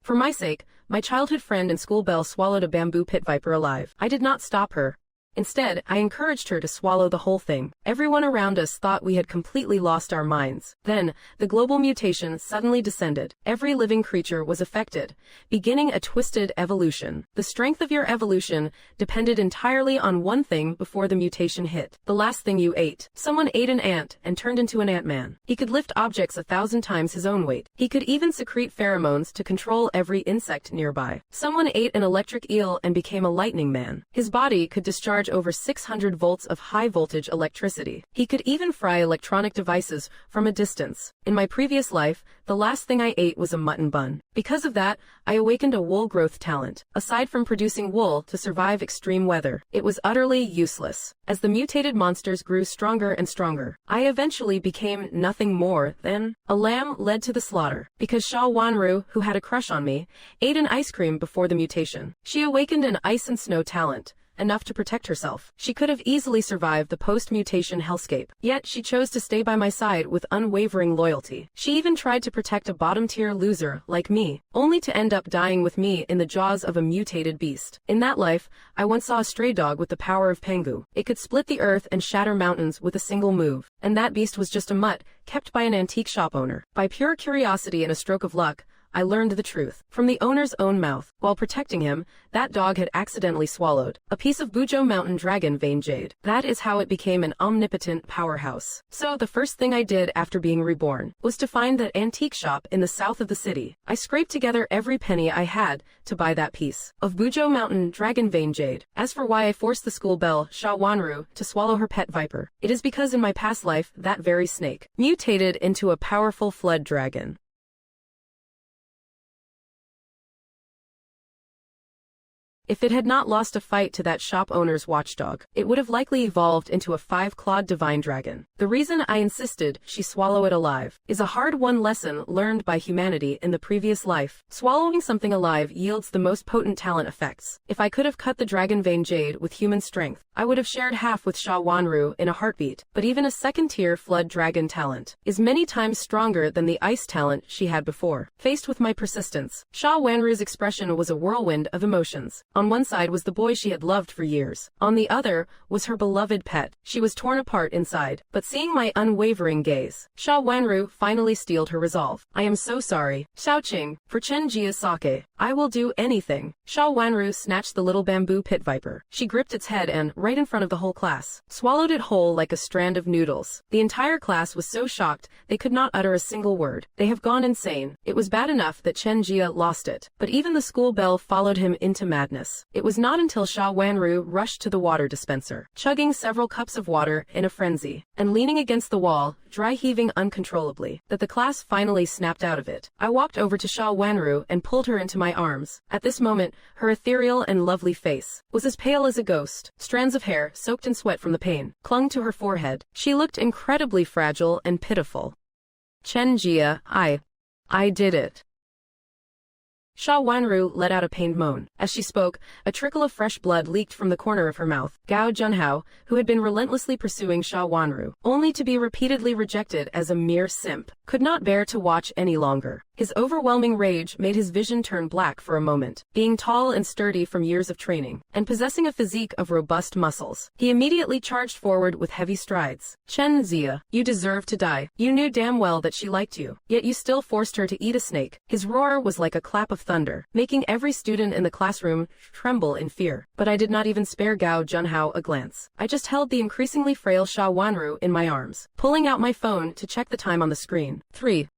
For my sake, my childhood friend and school belle swallowed a bamboo pit viper alive. I did not stop her. Instead, I encouraged her to swallow the whole thing. Everyone around us thought we had completely lost our minds. Then, the global mutation suddenly descended. Every living creature was affected, beginning a twisted evolution. The strength of your evolution depended entirely on one thing before the mutation hit. The last thing you ate. Someone ate an ant and turned into an ant-man. He could lift objects 1,000 times his own weight. He could even secrete pheromones to control every insect nearby. Someone ate an electric eel and became a lightning man. His body could discharge over 600 volts of high-voltage electricity. He could even fry electronic devices from a distance. In my previous life, the last thing I ate was a mutton bun. Because of that, I awakened a wool growth talent. Aside from producing wool to survive extreme weather, it was utterly useless. As the mutated monsters grew stronger and stronger, I eventually became nothing more than a lamb led to the slaughter. Because Sha Wanru, who had a crush on me, ate an ice cream before the mutation. She awakened an ice and snow talent, enough to protect herself. She could have easily survived the post-mutation hellscape, yet she chose to stay by my side with unwavering loyalty. She even tried to protect a bottom-tier loser like me, only to end up dying with me in the jaws of a mutated beast. In that life, I once saw a stray dog with the power of Pengu. It could split the earth and shatter mountains with a single move, and that beast was just a mutt, kept by an antique shop owner. By pure curiosity and a stroke of luck, I learned the truth from the owner's own mouth. While protecting him, that dog had accidentally swallowed a piece of Bujo Mountain Dragon Vein Jade. That is how it became an omnipotent powerhouse. So the first thing I did after being reborn was to find that antique shop in the south of the city. I scraped together every penny I had to buy that piece of Bujo Mountain Dragon Vein Jade. As for why I forced the school belle, Sha Wanru, to swallow her pet viper, it is because in my past life, that very snake mutated into a powerful flood dragon. If it had not lost a fight to that shop owner's watchdog, it would have likely evolved into a 5-clawed divine dragon. The reason I insisted she swallow it alive is a hard-won lesson learned by humanity in the previous life. Swallowing something alive yields the most potent talent effects. If I could have cut the dragon vein jade with human strength, I would have shared half with Sha Wanru in a heartbeat. But even a second-tier flood dragon talent is many times stronger than the ice talent she had before. Faced with my persistence, Sha Wanru's expression was a whirlwind of emotions. On one side was the boy she had loved for years. On the other was her beloved pet. She was torn apart inside. But seeing my unwavering gaze, Sha Wanru finally steeled her resolve. I am so sorry. Xiaoqing, for Chen Jia's sake, I will do anything. Sha Wanru snatched the little bamboo pit viper. She gripped its head and, right in front of the whole class, swallowed it whole like a strand of noodles. The entire class was so shocked they could not utter a single word. They have gone insane. It was bad enough that Chen Jia lost it, but even the school belle followed him into madness. It was not until Sha Wanru rushed to the water dispenser, chugging several cups of water in a frenzy, and leaning against the wall, dry heaving uncontrollably, that the class finally snapped out of it. I walked over to Sha Wanru and pulled her into my arms. At this moment, her ethereal and lovely face was as pale as a ghost. Strands of hair, soaked in sweat from the pain, clung to her forehead. She looked incredibly fragile and pitiful. Chen Jia, I did it. Sha Wanru let out a pained moan. As she spoke, a trickle of fresh blood leaked from the corner of her mouth. Gao Junhao, who had been relentlessly pursuing Sha Wanru, only to be repeatedly rejected as a mere simp, could not bear to watch any longer. His overwhelming rage made his vision turn black for a moment. Being tall and sturdy from years of training, and possessing a physique of robust muscles, he immediately charged forward with heavy strides. Chen Jia, you deserve to die. You knew damn well that she liked you, yet you still forced her to eat a snake. His roar was like a clap of thunder, making every student in the classroom tremble in fear. But I did not even spare Gao Junhao a glance. I just held the increasingly frail Sha Wanru in my arms, pulling out my phone to check the time on the screen. 3.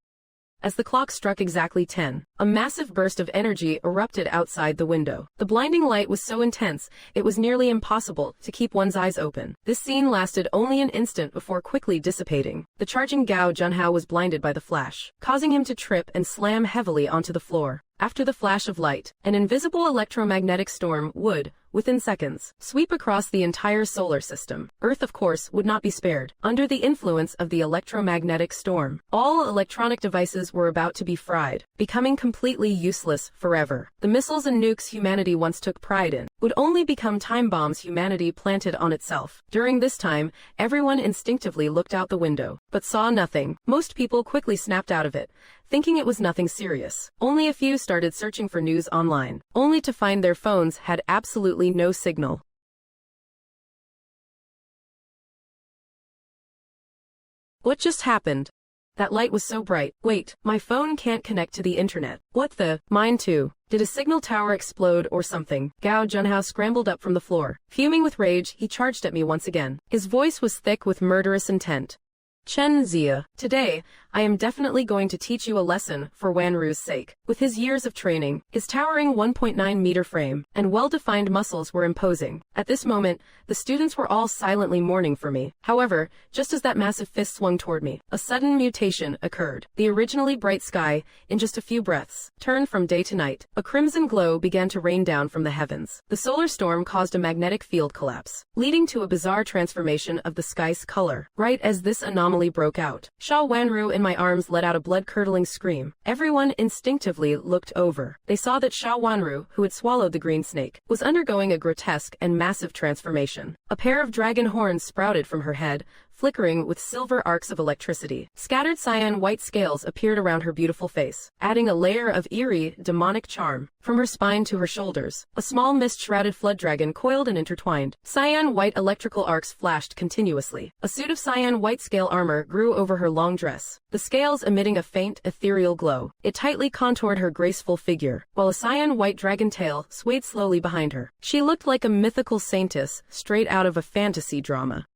As the clock struck exactly 10, a massive burst of energy erupted outside the window. The blinding light was so intense, it was nearly impossible to keep one's eyes open. This scene lasted only an instant before quickly dissipating. The charging Gao Junhao was blinded by the flash, causing him to trip and slam heavily onto the floor. After the flash of light, an invisible electromagnetic storm would, within seconds, sweep across the entire solar system. Earth, of course, would not be spared. Under the influence of the electromagnetic storm, all electronic devices were about to be fried, becoming completely useless forever. The missiles and nukes humanity once took pride in would only become time bombs humanity planted on itself. During this time, everyone instinctively looked out the window, but saw nothing. Most people quickly snapped out of it, thinking it was nothing serious. Only a few started searching for news online, only to find their phones had absolutely no signal. What just happened? That light was so bright. Wait, my phone can't connect to the internet. What the? Mine too. Did a signal tower explode or something? Gao Junhao scrambled up from the floor. Fuming with rage, he charged at me once again. His voice was thick with murderous intent. Chen Zia, today, I am definitely going to teach you a lesson for Wanru's sake. With his years of training, his towering 1.9-meter frame, and well-defined muscles were imposing. At this moment, the students were all silently mourning for me. However, just as that massive fist swung toward me, a sudden mutation occurred. The originally bright sky, in just a few breaths, turned from day to night. A crimson glow began to rain down from the heavens. The solar storm caused a magnetic field collapse, leading to a bizarre transformation of the sky's color. Right as this anomaly broke out, Sha Wanru in my arms let out a blood-curdling scream. Everyone instinctively looked over. They saw that Sha Wanru, who had swallowed the green snake, was undergoing a grotesque and massive transformation. A pair of dragon horns sprouted from her head, flickering with silver arcs of electricity. Scattered cyan white scales appeared around her beautiful face, adding a layer of eerie, demonic charm. From her spine to her shoulders, a small mist-shrouded flood dragon coiled and intertwined. Cyan white electrical arcs flashed continuously. A suit of cyan white scale armor grew over her long dress, the scales emitting a faint, ethereal glow. It tightly contoured her graceful figure, while a cyan white dragon tail swayed slowly behind her. She looked like a mythical saintess straight out of a fantasy drama.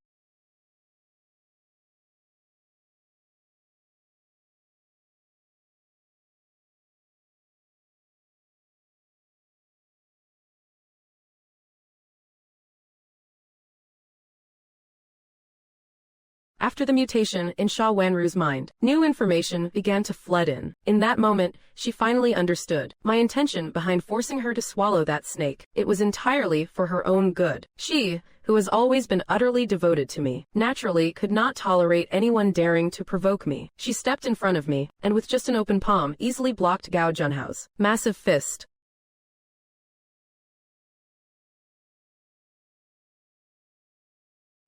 After the mutation in Sha Wanru's mind, new information began to flood in. In that moment, she finally understood my intention behind forcing her to swallow that snake. It was entirely for her own good. She, who has always been utterly devoted to me, naturally could not tolerate anyone daring to provoke me. She stepped in front of me, and with just an open palm, easily blocked Gao Junhao's massive fist.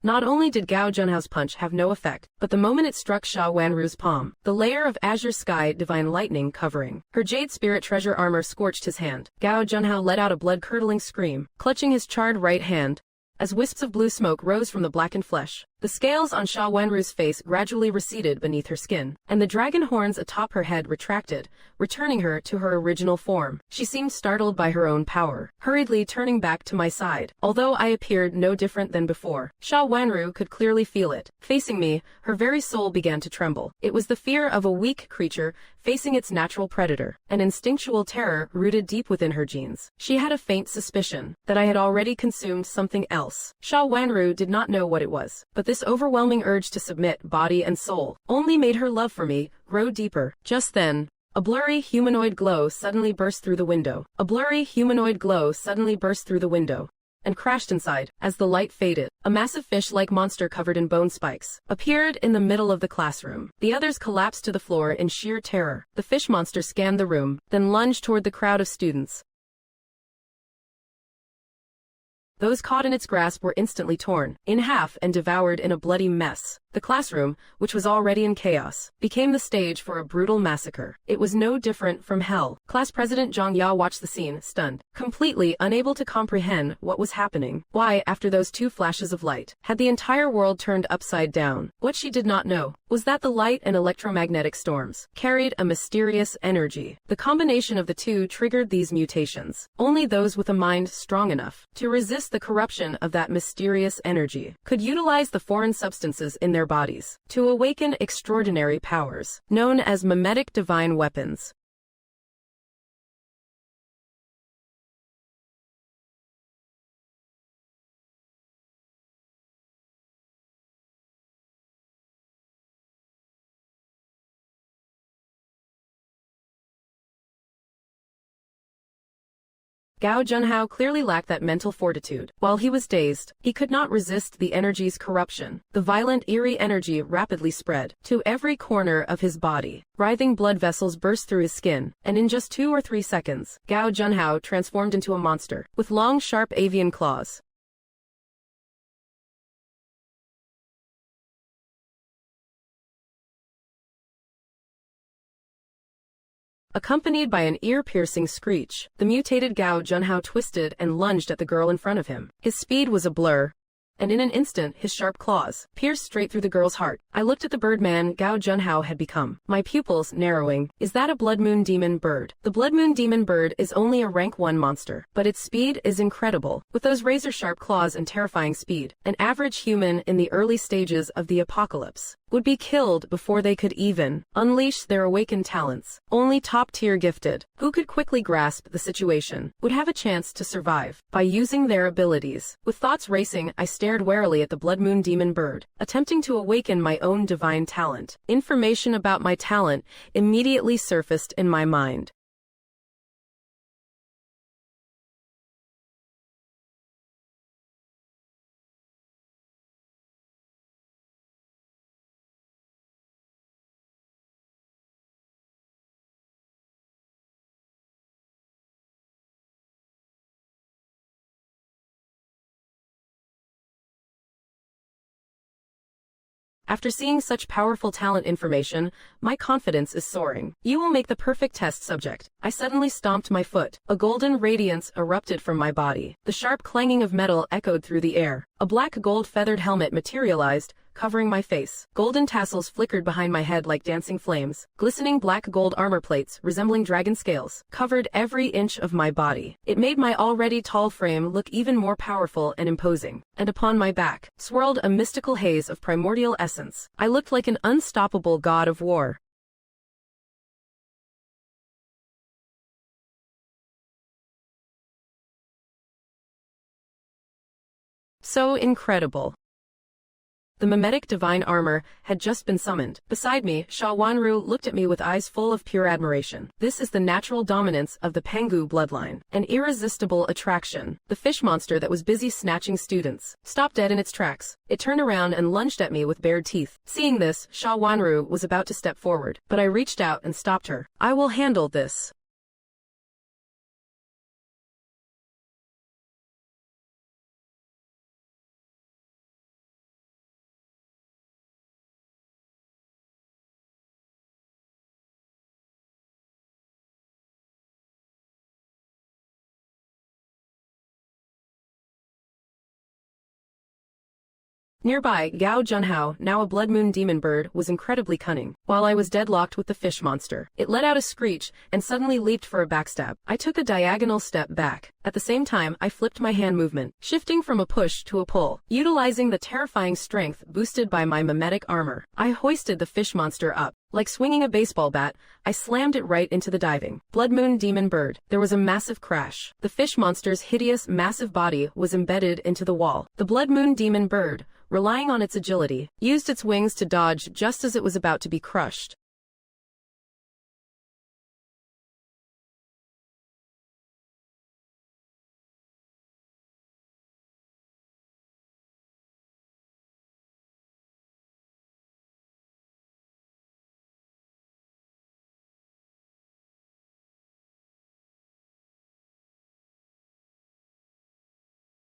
Not only did Gao Junhao's punch have no effect, but the moment it struck Sha Wanru's palm, the layer of azure sky divine lightning covering her jade spirit treasure armor scorched his hand. Gao Junhao let out a blood-curdling scream, clutching his charred right hand, as wisps of blue smoke rose from the blackened flesh. The scales on Sha Wanru's face gradually receded beneath her skin, and the dragon horns atop her head retracted, returning her to her original form. She seemed startled by her own power, hurriedly turning back to my side. Although I appeared no different than before, Sha Wanru could clearly feel it. Facing me, her very soul began to tremble. It was the fear of a weak creature facing its natural predator, an instinctual terror rooted deep within her genes. She had a faint suspicion that I had already consumed something else. Sha Wanru did not know what it was, but this overwhelming urge to submit body and soul only made her love for me grow deeper. Just then, a blurry humanoid glow suddenly burst through the window. A blurry humanoid glow suddenly burst through the window and crashed inside. As the light faded, a massive fish-like monster covered in bone spikes appeared in the middle of the classroom. The others collapsed to the floor in sheer terror. The fish monster scanned the room, then lunged toward the crowd of students. Those caught in its grasp were instantly torn in half and devoured in a bloody mess. The classroom, which was already in chaos, became the stage for a brutal massacre. It was no different from hell. Class President Zhang Ya watched the scene, stunned, completely unable to comprehend what was happening. Why, after those two flashes of light, had the entire world turned upside down? What she did not know was that the light and electromagnetic storms carried a mysterious energy. The combination of the two triggered these mutations. Only those with a mind strong enough to resist the corruption of that mysterious energy could utilize the foreign substances in their bodies to awaken extraordinary powers, known as mimetic divine weapons. Gao Junhao clearly lacked that mental fortitude. While he was dazed, he could not resist the energy's corruption. The violent, eerie energy rapidly spread to every corner of his body. Writhing blood vessels burst through his skin, and in just 2 or 3 seconds, Gao Junhao transformed into a monster, with long, sharp avian claws. Accompanied by an ear-piercing screech, the mutated Gao Junhao twisted and lunged at the girl in front of him. His speed was a blur, and in an instant his sharp claws pierced straight through the girl's heart. I looked at the birdman Gao Junhao had become, my pupils narrowing. Is that a Blood Moon Demon bird? The Blood Moon Demon bird is only a rank 1 monster, but its speed is incredible. With those razor-sharp claws and terrifying speed, an average human in the early stages of the apocalypse would be killed before they could even unleash their awakened talents. Only top-tier gifted, who could quickly grasp the situation, would have a chance to survive by using their abilities. With thoughts racing, I stared warily at the Blood Moon Demon bird, attempting to awaken my own divine talent. Information about my talent immediately surfaced in my mind. After seeing such powerful talent information, my confidence is soaring. You will make the perfect test subject. I suddenly stomped my foot. A golden radiance erupted from my body. The sharp clanging of metal echoed through the air. A black gold feathered helmet materialized, covering my face. Golden tassels flickered behind my head like dancing flames. Glistening black gold armor plates, resembling dragon scales, covered every inch of my body. It made my already tall frame look even more powerful and imposing. And upon my back swirled a mystical haze of primordial essence. I looked like an unstoppable god of war. So incredible. The mimetic divine armor had just been summoned. Beside me, Sha Wanru looked at me with eyes full of pure admiration. This is the natural dominance of the Pengu bloodline. An irresistible attraction. The fish monster that was busy snatching students stopped dead in its tracks. It turned around and lunged at me with bared teeth. Seeing this, Sha Wanru was about to step forward, but I reached out and stopped her. I will handle this. Nearby, Gao Junhao, now a Blood Moon demon bird, was incredibly cunning. While I was deadlocked with the fish monster, it let out a screech and suddenly leaped for a backstab. I took a diagonal step back. At the same time, I flipped my hand movement, shifting from a push to a pull. Utilizing the terrifying strength boosted by my mimetic armor, I hoisted the fish monster up. Like swinging a baseball bat, I slammed it right into the diving Blood Moon demon bird. There was a massive crash. The fish monster's hideous, massive body was embedded into the wall. The Blood Moon demon bird, relying on its agility, used its wings to dodge just as it was about to be crushed.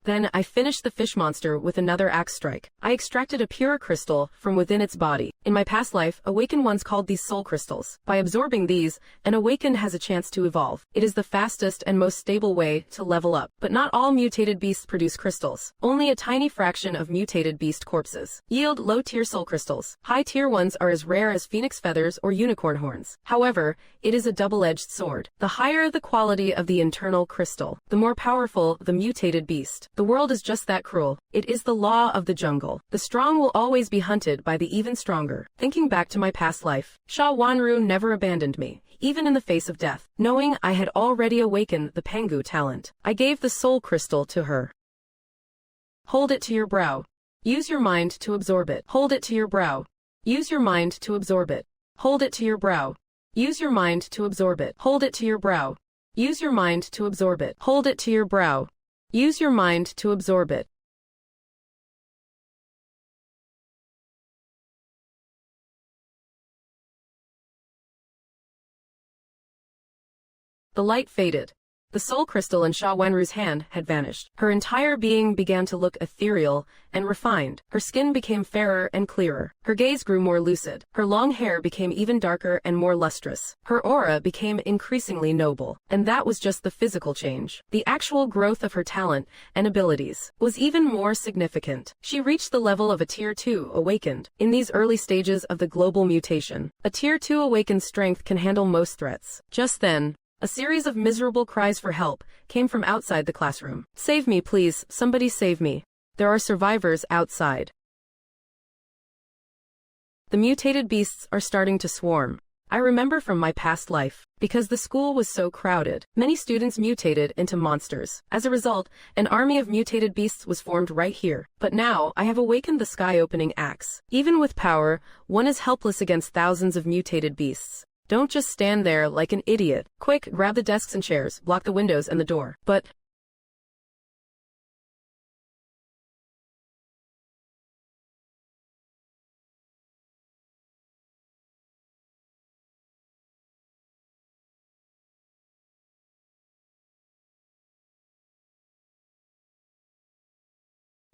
Then I finished the fish monster with another axe strike. I extracted a pure crystal from within its body. In my past life, awakened ones called these soul crystals. By absorbing these, an awakened has a chance to evolve. It is the fastest and most stable way to level up. But not all mutated beasts produce crystals. Only a tiny fraction of mutated beast corpses yield low-tier soul crystals. High-tier ones are as rare as phoenix feathers or unicorn horns. However, it is a double-edged sword. The higher the quality of the internal crystal, the more powerful the mutated beast. The world is just that cruel. It is the law of the jungle. The strong will always be hunted by the even stronger. Thinking back to my past life, Sha Wanru never abandoned me, even in the face of death. Knowing I had already awakened the Pengu talent, I gave the soul crystal to her. Hold it to your brow. Use your mind to absorb it. Hold it to your brow. Use your mind to absorb it. Hold it to your brow. Use your mind to absorb it. Hold it to your brow. Use your mind to absorb it. Hold it to your brow. Use your mind to absorb it. The light faded. The soul crystal in Sha Wanru's hand had vanished. Her entire being began to look ethereal and refined. Her skin became fairer and clearer. Her gaze grew more lucid. Her long hair became even darker and more lustrous. Her aura became increasingly noble. And that was just the physical change. The actual growth of her talent and abilities was even more significant. She reached the level of a Tier 2 awakened. In these early stages of the global mutation, a Tier 2 awakened strength can handle most threats. Just then, a series of miserable cries for help came from outside the classroom. Save me, please, somebody save me. There are survivors outside. The mutated beasts are starting to swarm. I remember from my past life. Because the school was so crowded, many students mutated into monsters. As a result, an army of mutated beasts was formed right here. But now, I have awakened the sky-opening axe. Even with power, one is helpless against thousands of mutated beasts. Don't just stand there like an idiot. Quick, grab the desks and chairs, block the windows and the door. But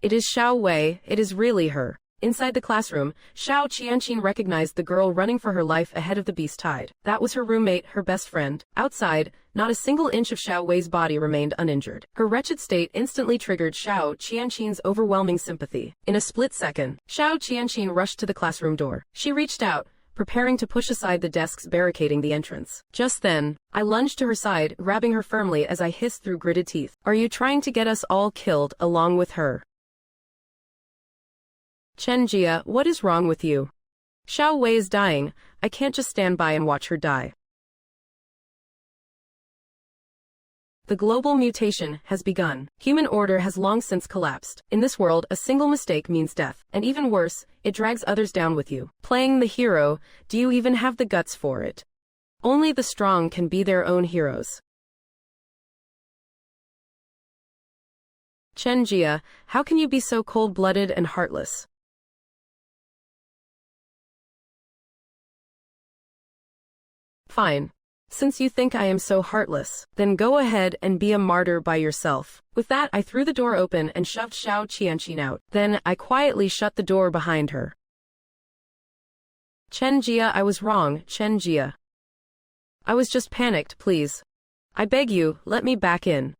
it is Xiao Wei, it is really her. Inside the classroom, Xiao Qianqin recognized the girl running for her life ahead of the beast tide. That was her roommate, her best friend. Outside, not a single inch of Xiao Wei's body remained uninjured. Her wretched state instantly triggered Xiao Qianqin's overwhelming sympathy. In a split second, Xiao Qianqin rushed to the classroom door. She reached out, preparing to push aside the desks barricading the entrance. Just then, I lunged to her side, grabbing her firmly as I hissed through gritted teeth. Are you trying to get us all killed along with her? Chen Jia, what is wrong with you? Xiao Wei is dying. I can't just stand by and watch her die. The global mutation has begun. Human order has long since collapsed. In this world, a single mistake means death. And even worse, it drags others down with you. Playing the hero, do you even have the guts for it? Only the strong can be their own heroes. Chen Jia, how can you be so cold-blooded and heartless? Fine. Since you think I am so heartless, then go ahead and be a martyr by yourself. With that, I threw the door open and shoved Xiao Qianqin out. Then, I quietly shut the door behind her. Chen Jia, I was wrong, Chen Jia. I was just panicked, please. I beg you, let me back in.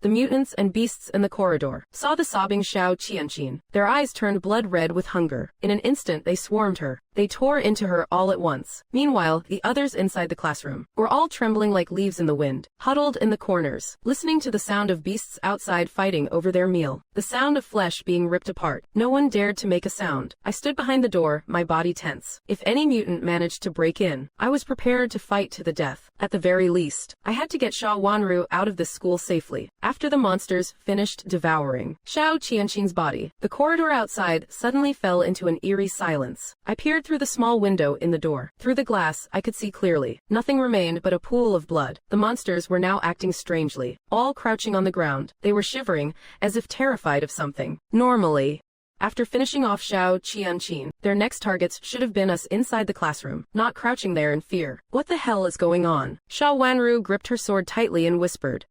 The mutants and beasts in the corridor saw the sobbing Xiao Qianqin. Their eyes turned blood red with hunger. In an instant they swarmed her. They tore into her all at once. Meanwhile, the others inside the classroom were all trembling like leaves in the wind, huddled in the corners, listening to the sound of beasts outside fighting over their meal, the sound of flesh being ripped apart. No one dared to make a sound. I stood behind the door, my body tense. If any mutant managed to break in, I was prepared to fight to the death. At the very least, I had to get Sha Wanru out of this school safely. After the monsters finished devouring Xiao Qianqin's body, the corridor outside suddenly fell into an eerie silence. I peered through the small window in the door. Through the glass, I could see clearly. Nothing remained but a pool of blood. The monsters were now acting strangely, all crouching on the ground. They were shivering, as if terrified of something. Normally, after finishing off Xiao Qianqin, their next targets should have been us inside the classroom, not crouching there in fear. What the hell is going on? Sha Wanru gripped her sword tightly and whispered.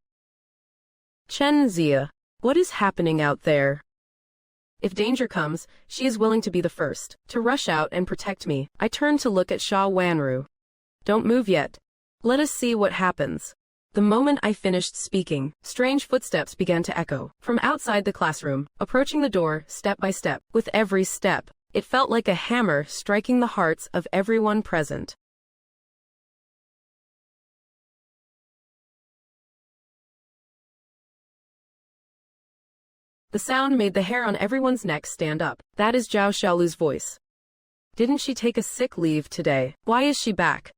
Chen Jia, what is happening out there? If danger comes, she is willing to be the first to rush out and protect me. I turned to look at Sha Wanru. Don't move yet. Let us see what happens. The moment I finished speaking, strange footsteps began to echo from outside the classroom, approaching the door step by step. With every step, it felt like a hammer striking the hearts of everyone present. The sound made the hair on everyone's neck stand up. That is Zhao Xiaolu's voice. Didn't she take a sick leave today? Why is she back?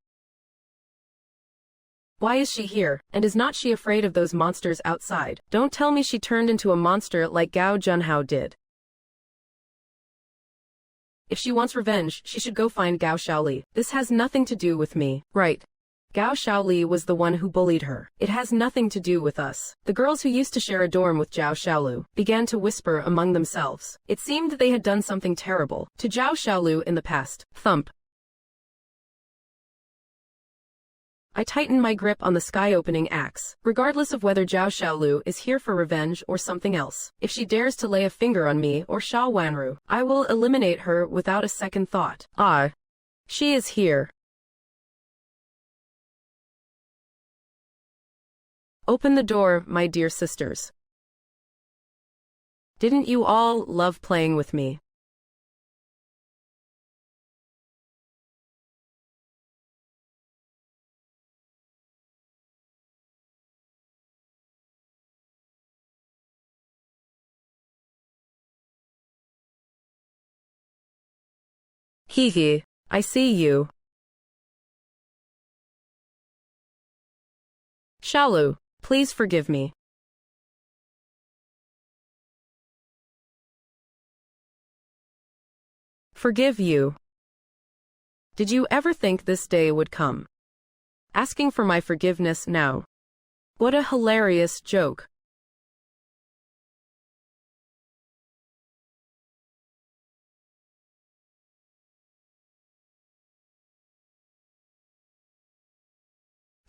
Why is she here? And is not she afraid of those monsters outside? Don't tell me she turned into a monster like Gao Junhao did. If she wants revenge, she should go find Gao Xiaoli. This has nothing to do with me. Right. Gao Xiaoli was the one who bullied her. It has nothing to do with us. The girls who used to share a dorm with Zhao Xiaolu began to whisper among themselves. It seemed they had done something terrible to Zhao Xiaolu in the past. Thump. I tightened my grip on the sky-opening axe, regardless of whether Zhao Xiaolu is here for revenge or something else. If she dares to lay a finger on me or Sha Wanru, I will eliminate her without a second thought. Ah. She is here. Open the door, my dear sisters. Didn't you all love playing with me? Hee hee, I see you. Xiaolu, please forgive me. Forgive you. Did you ever think this day would come? Asking for my forgiveness now. What a hilarious joke.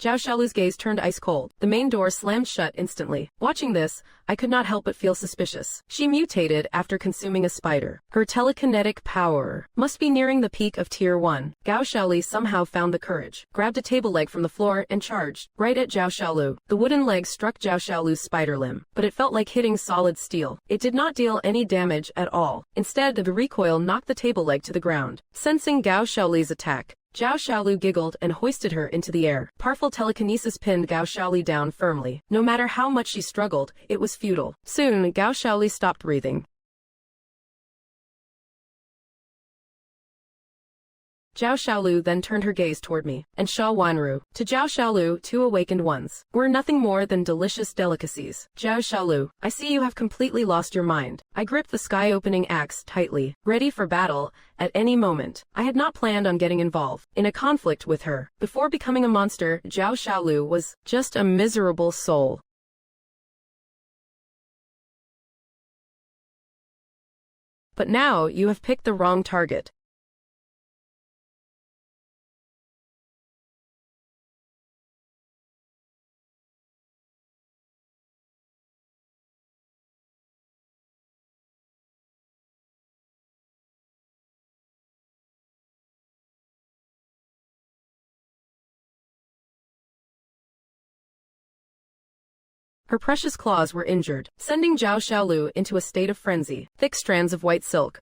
Zhao Xiaolu's gaze turned ice cold. The main door slammed shut instantly. Watching this, I could not help but feel suspicious. She mutated after consuming a spider. Her telekinetic power must be nearing the peak of Tier 1. Gao Xiaoli somehow found the courage, grabbed a table leg from the floor and charged right at Zhao Xiaolu. The wooden leg struck Zhao Xiaolu's spider limb, but it felt like hitting solid steel. It did not deal any damage at all. Instead, the recoil knocked the table leg to the ground. Sensing Gao Xiaoli's attack, Zhao Xiaolu giggled and hoisted her into the air. Powerful telekinesis pinned Gao Xiaoli down firmly. No matter how much she struggled, it was futile. Soon, Gao Xiaoli stopped breathing. Zhao Xiaolu then turned her gaze toward me, and Sha Wanru. To Zhao Xiaolu, two awakened ones were nothing more than delicious delicacies. Zhao Xiaolu, I see you have completely lost your mind. I gripped the sky-opening axe tightly, ready for battle at any moment. I had not planned on getting involved in a conflict with her. Before becoming a monster, Zhao Xiaolu was just a miserable soul. But now you have picked the wrong target. Her precious claws were injured, sending Zhao Xiaolu into a state of frenzy. Thick strands of white silk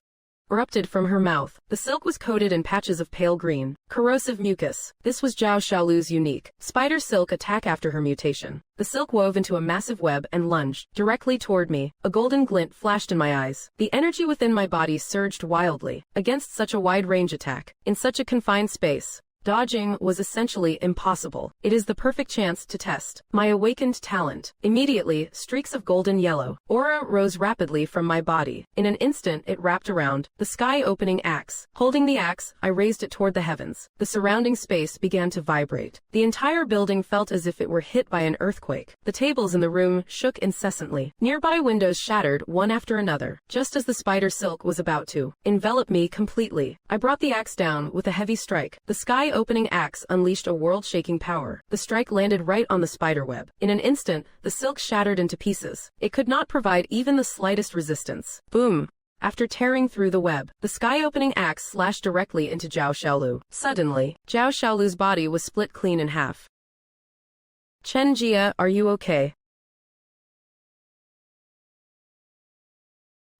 erupted from her mouth. The silk was coated in patches of pale green, corrosive mucus. This was Zhao Xiaolu's unique spider silk attack after her mutation. The silk wove into a massive web and lunged directly toward me. A golden glint flashed in my eyes. The energy within my body surged wildly against such a wide-range attack. In such a confined space, dodging was essentially impossible. It is the perfect chance to test my awakened talent. Immediately, streaks of golden yellow aura rose rapidly from my body. In an instant, it wrapped around the sky-opening axe. Holding the axe, I raised it toward the heavens. The surrounding space began to vibrate. The entire building felt as if it were hit by an earthquake. The tables in the room shook incessantly. Nearby windows shattered one after another, just as the spider silk was about to envelop me completely. I brought the axe down with a heavy strike. The sky-opening axe unleashed a world-shaking power. The strike landed right on the spiderweb. In an instant, the silk shattered into pieces. It could not provide even the slightest resistance. Boom! After tearing through the web, the sky-opening axe slashed directly into Zhao Xiaolu. Suddenly, Zhao Xiaolu's body was split clean in half. Chen Jia, are you okay?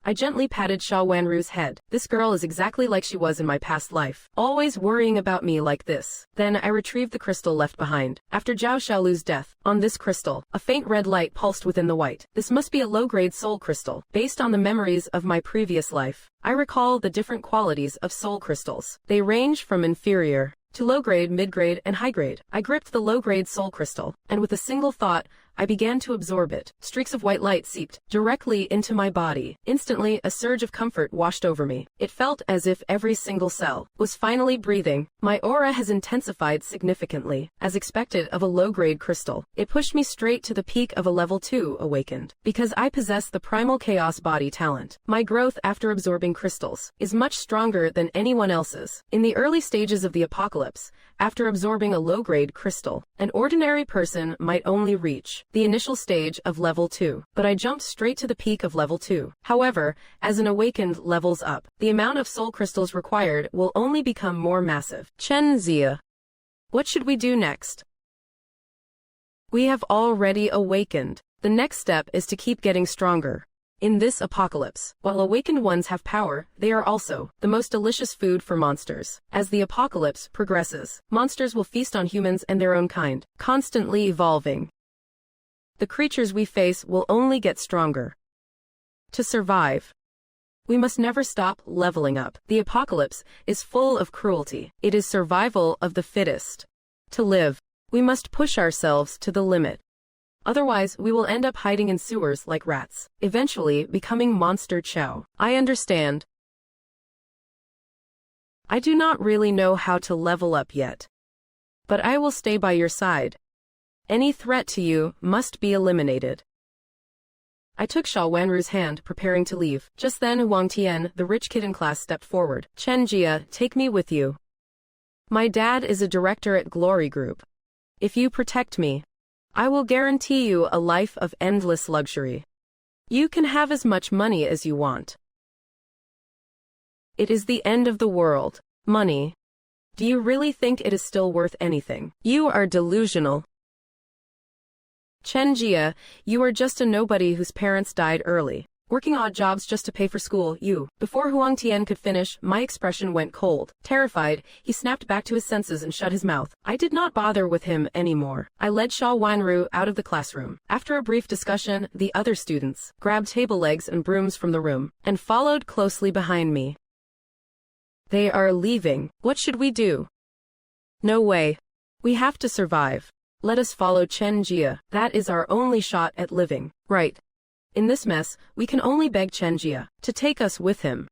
I gently patted Sha Wanru's head. This girl is exactly like she was in my past life, always worrying about me like this. Then I retrieved the crystal left behind. After Zhao Xiaolu's death, on this crystal, a faint red light pulsed within the white. This must be a low-grade soul crystal. Based on the memories of my previous life, I recall the different qualities of soul crystals. They range from inferior to low grade, mid grade, and high grade. I gripped the low grade soul crystal, and with a single thought, I began to absorb it. Streaks of white light seeped directly into my body. Instantly, a surge of comfort washed over me. It felt as if every single cell was finally breathing. My aura has intensified significantly, as expected of a low-grade crystal. It pushed me straight to the peak of a level 2 awakened, because I possess the primal chaos body talent. My growth after absorbing crystals is much stronger than anyone else's. In the early stages of the apocalypse, after absorbing a low-grade crystal, an ordinary person might only reach the initial stage of level 2, but I jumped straight to the peak of level 2. However, as an awakened levels up, the amount of soul crystals required will only become more massive. Chen Zia. What should we do next? We have already awakened. The next step is to keep getting stronger. In this apocalypse, while awakened ones have power, they are also the most delicious food for monsters. As the apocalypse progresses, monsters will feast on humans and their own kind, constantly evolving. The creatures we face will only get stronger. To survive, we must never stop leveling up. The apocalypse is full of cruelty. It is survival of the fittest. To live, we must push ourselves to the limit. Otherwise, we will end up hiding in sewers like rats, eventually becoming monster chow. I understand. I do not really know how to level up yet. But I will stay by your side. Any threat to you must be eliminated. I took Xiao Wanru's hand, preparing to leave. Just then Wang Tian, the rich kid in class, stepped forward. Chen Jia, take me with you. My dad is a director at Glory Group. If you protect me, I will guarantee you a life of endless luxury. You can have as much money as you want. It is the end of the world. Money. Do you really think it is still worth anything? You are delusional. Chen Jia, you are just a nobody whose parents died early, working odd jobs just to pay for school. Before Huang Tian could finish, my expression went cold. Terrified, he snapped back to his senses and shut his mouth. I did not bother with him anymore. I led Xiao Wanru out of the classroom. After a brief discussion, the other students grabbed table legs and brooms from the room and followed closely behind me. They are leaving. What should we do? No way. We have to survive. Let us follow Chen Jia. That is our only shot at living. Right. In this mess, we can only beg Chen Jia to take us with him.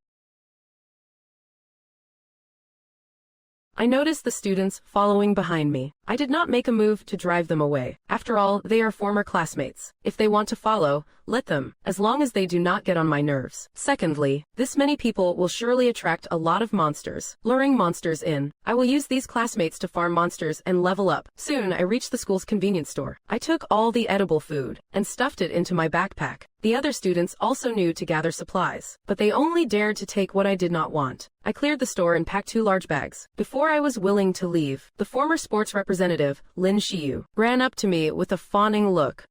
I noticed the students following behind me. I did not make a move to drive them away. After all, they are former classmates. If they want to follow, let them, as long as they do not get on my nerves. Secondly, this many people will surely attract a lot of monsters, luring monsters in. I will use these classmates to farm monsters and level up. Soon, I reached the school's convenience store. I took all the edible food and stuffed it into my backpack. The other students also knew to gather supplies, but they only dared to take what I did not want. I cleared the store and packed 2 large bags. Before I was willing to leave, the former sports representative, Lin Xiyu, ran up to me with a fawning look.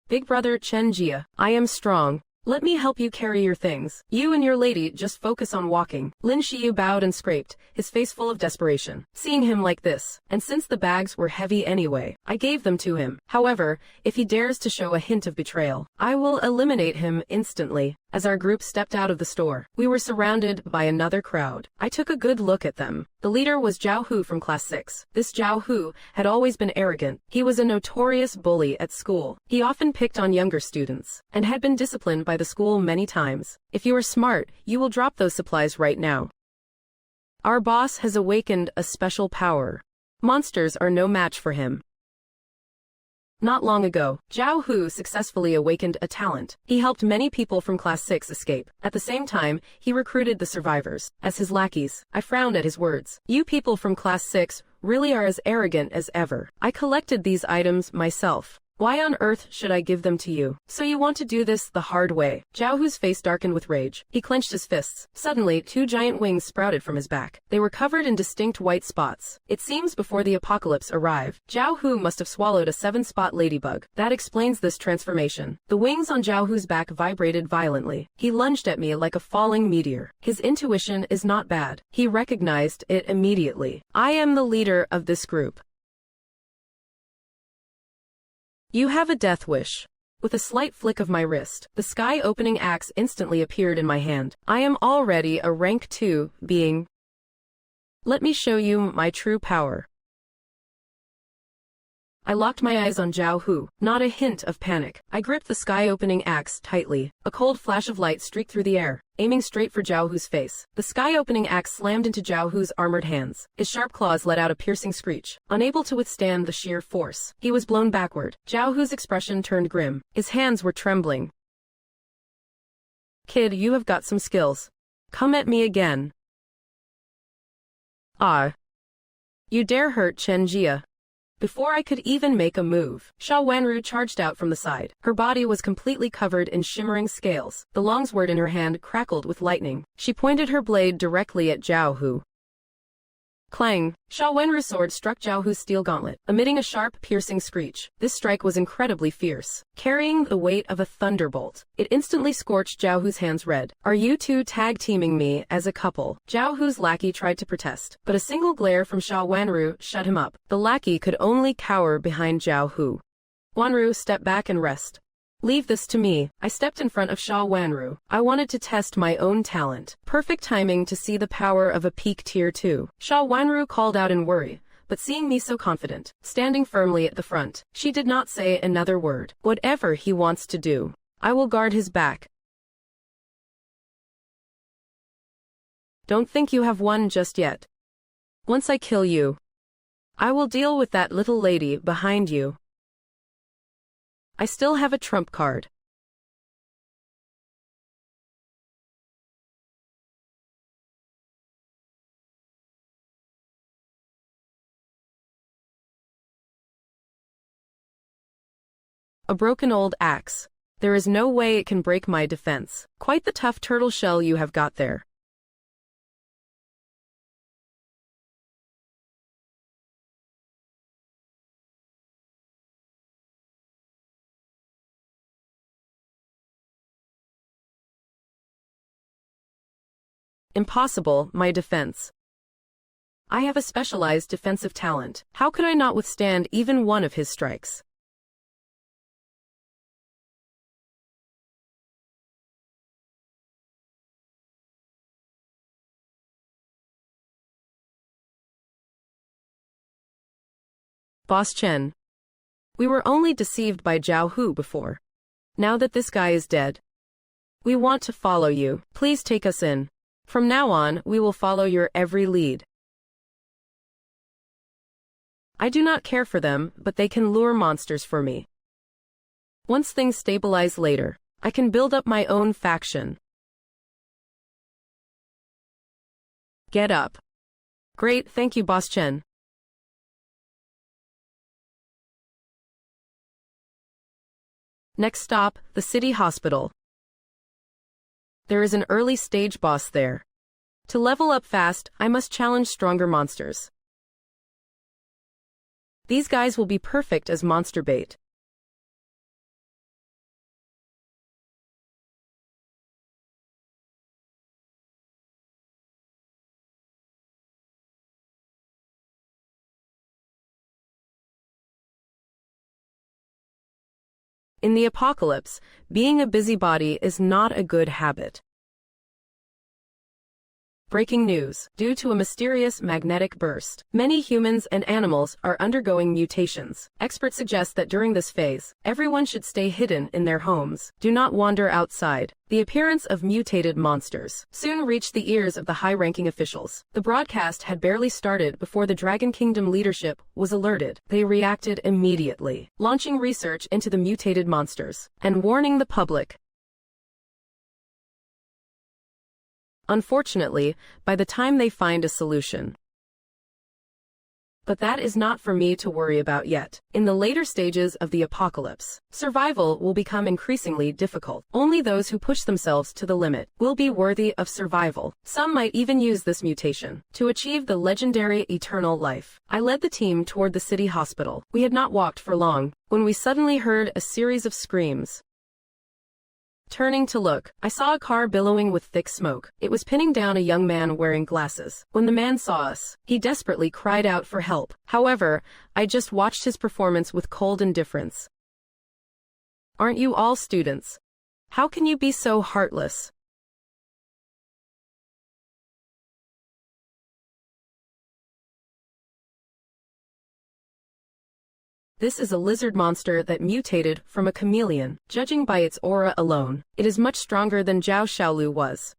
Big brother Chen Jia, I am strong. Let me help you carry your things. You and your lady just focus on walking. Lin Xiyu bowed and scraped, his face full of desperation. Seeing him like this, and since the bags were heavy anyway, I gave them to him. However, if he dares to show a hint of betrayal, I will eliminate him instantly. As our group stepped out of the store, we were surrounded by another crowd. I took a good look at them. The leader was Zhao Hu from class 6. This Zhao Hu had always been arrogant. He was a notorious bully at school. He often picked on younger students, and had been disciplined by the school many times. If you are smart, you will drop those supplies right now. Our boss has awakened a special power. Monsters are no match for him. Not long ago, Zhao Hu successfully awakened a talent. He helped many people from Class 6 escape. At the same time, he recruited the survivors as his lackeys. I frowned at his words. You people from Class 6 really are as arrogant as ever. I collected these items myself. Why on earth should I give them to you? So you want to do this the hard way. Zhao Hu's face darkened with rage. He clenched his fists. Suddenly, 2 giant wings sprouted from his back. They were covered in distinct white spots. It seems before the apocalypse arrived, Zhao Hu must have swallowed a 7-spot ladybug. That explains this transformation. The wings on Zhao Hu's back vibrated violently. He lunged at me like a falling meteor. His intuition is not bad. He recognized it immediately. I am the leader of this group. You have a death wish. With a slight flick of my wrist, the sky-opening axe instantly appeared in my hand. I am already a rank 2 being. Let me show you my true power. I locked my eyes on Zhao Hu, not a hint of panic. I gripped the sky-opening axe tightly. A cold flash of light streaked through the air, aiming straight for Zhao Hu's face. The sky-opening axe slammed into Zhao Hu's armored hands. His sharp claws let out a piercing screech. Unable to withstand the sheer force, he was blown backward. Zhao Hu's expression turned grim. His hands were trembling. Kid, you have got some skills. Come at me again. Ah. You dare hurt Chen Jia. Before I could even make a move, Xiao Wanru charged out from the side. Her body was completely covered in shimmering scales. The long sword in her hand crackled with lightning. She pointed her blade directly at Zhao Hu. Clang! Xiao Wenru's sword struck Zhao Hu's steel gauntlet, emitting a sharp, piercing screech. This strike was incredibly fierce, carrying the weight of a thunderbolt. It instantly scorched Zhao Hu's hands red. Are you two tag-teaming me as a couple? Zhao Hu's lackey tried to protest, but a single glare from Xiao Wanru shut him up. The lackey could only cower behind Zhao Hu. Wanru, step back and rest. Leave this to me. I stepped in front of Xiao Wanru. I wanted to test my own talent. Perfect timing to see the power of a peak tier 2. Xiao Wanru called out in worry, but seeing me so confident, standing firmly at the front, she did not say another word. Whatever he wants to do, I will guard his back. Don't think you have won just yet. Once I kill you, I will deal with that little lady behind you. I still have a trump card. A broken old axe. There is no way it can break my defense. Quite the tough turtle shell you have got there. Impossible, my defense. I have a specialized defensive talent. How could I not withstand even one of his strikes? Boss Chen. We were only deceived by Zhao Hu before. Now that this guy is dead, we want to follow you. Please take us in. From now on, we will follow your every lead. I do not care for them, but they can lure monsters for me. Once things stabilize later, I can build up my own faction. Get up. Great, thank you, Boss Chen. Next stop, the city hospital. There is an early stage boss there. To level up fast, I must challenge stronger monsters. These guys will be perfect as monster bait. In the apocalypse, being a busybody is not a good habit. Breaking news. Due to a mysterious magnetic burst, many humans and animals are undergoing mutations. Experts suggest that during this phase, everyone should stay hidden in their homes. Do not wander outside. The appearance of mutated monsters soon reached the ears of the high-ranking officials. The broadcast had barely started before the Dragon Kingdom leadership was alerted. They reacted immediately, launching research into the mutated monsters and warning the public. Unfortunately, by the time they find a solution. But that is not for me to worry about yet. In the later stages of the apocalypse, survival will become increasingly difficult. Only those who push themselves to the limit will be worthy of survival. Some might even use this mutation to achieve the legendary eternal life. I led the team toward the city hospital. We had not walked for long when we suddenly heard a series of screams. Turning to look, I saw a car billowing with thick smoke. It was pinning down a young man wearing glasses. When the man saw us, he desperately cried out for help. However, I just watched his performance with cold indifference. Aren't you all students? How can you be so heartless? This is a lizard monster that mutated from a chameleon. Judging by its aura alone, it is much stronger than Zhao Xiaolu was.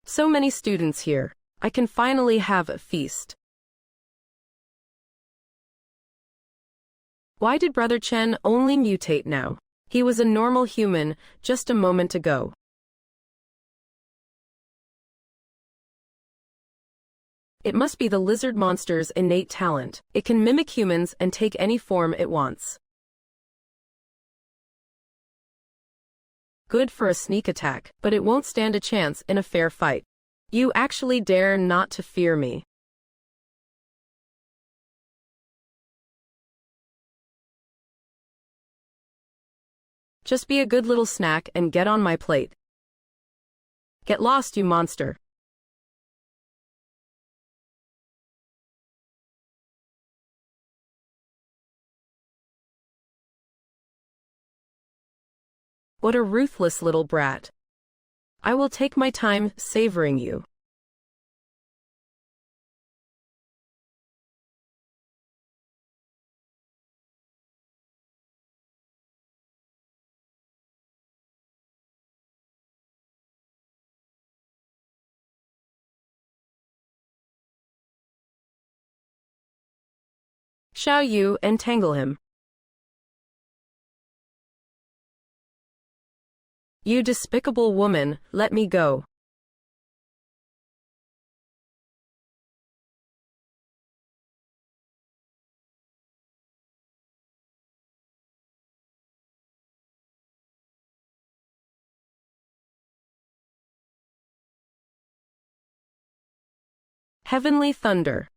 So many students here. I can finally have a feast. Why did Brother Chen only mutate now? He was a normal human just a moment ago. It must be the lizard monster's innate talent. It can mimic humans and take any form it wants. Good for a sneak attack, but it won't stand a chance in a fair fight. You actually dare not to fear me. Just be a good little snack and get on my plate. Get lost, you monster. What a ruthless little brat. I will take my time savoring you. Xiao Yu, entangle him. You despicable woman, let me go. Heavenly thunder.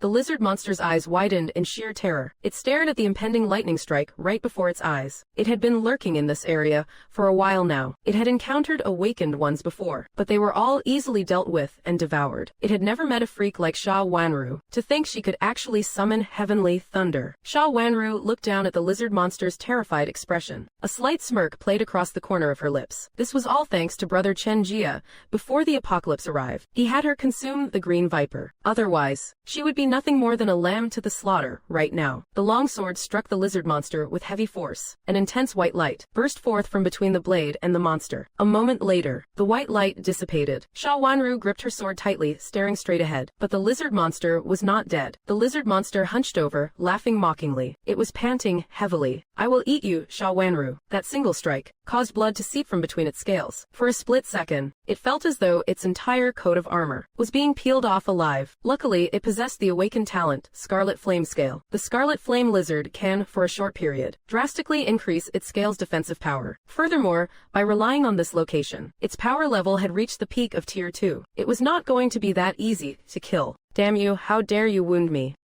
The lizard monster's eyes widened in sheer terror. It stared at the impending lightning strike right before its eyes. It had been lurking in this area for a while now. It had encountered awakened ones before, but they were all easily dealt with and devoured. It had never met a freak like Sha Wanru. To think she could actually summon heavenly thunder. Sha Wanru looked down at the lizard monster's terrified expression. A slight smirk played across the corner of her lips. This was all thanks to Brother Chen Jia. Before the apocalypse arrived, he had her consume the green viper. Otherwise, she would be nothing more than a lamb to the slaughter right now. The long sword struck the lizard monster with heavy force. An intense white light burst forth from between the blade and the monster. A moment later, the white light dissipated. Sha Wanru gripped her sword tightly, staring straight ahead. But the lizard monster was not dead. The lizard monster hunched over, laughing mockingly. It was panting heavily. I will eat you, Sha Wanru. That single strike caused blood to seep from between its scales. For a split second, it felt as though its entire coat of armor was being peeled off alive. Luckily, it possessed the awakened talent, Scarlet Flame Scale. The Scarlet Flame Lizard can, for a short period, drastically increase its scale's defensive power. Furthermore, by relying on this location, its power level had reached the peak of Tier 2. It was not going to be that easy to kill. Damn you, how dare you wound me?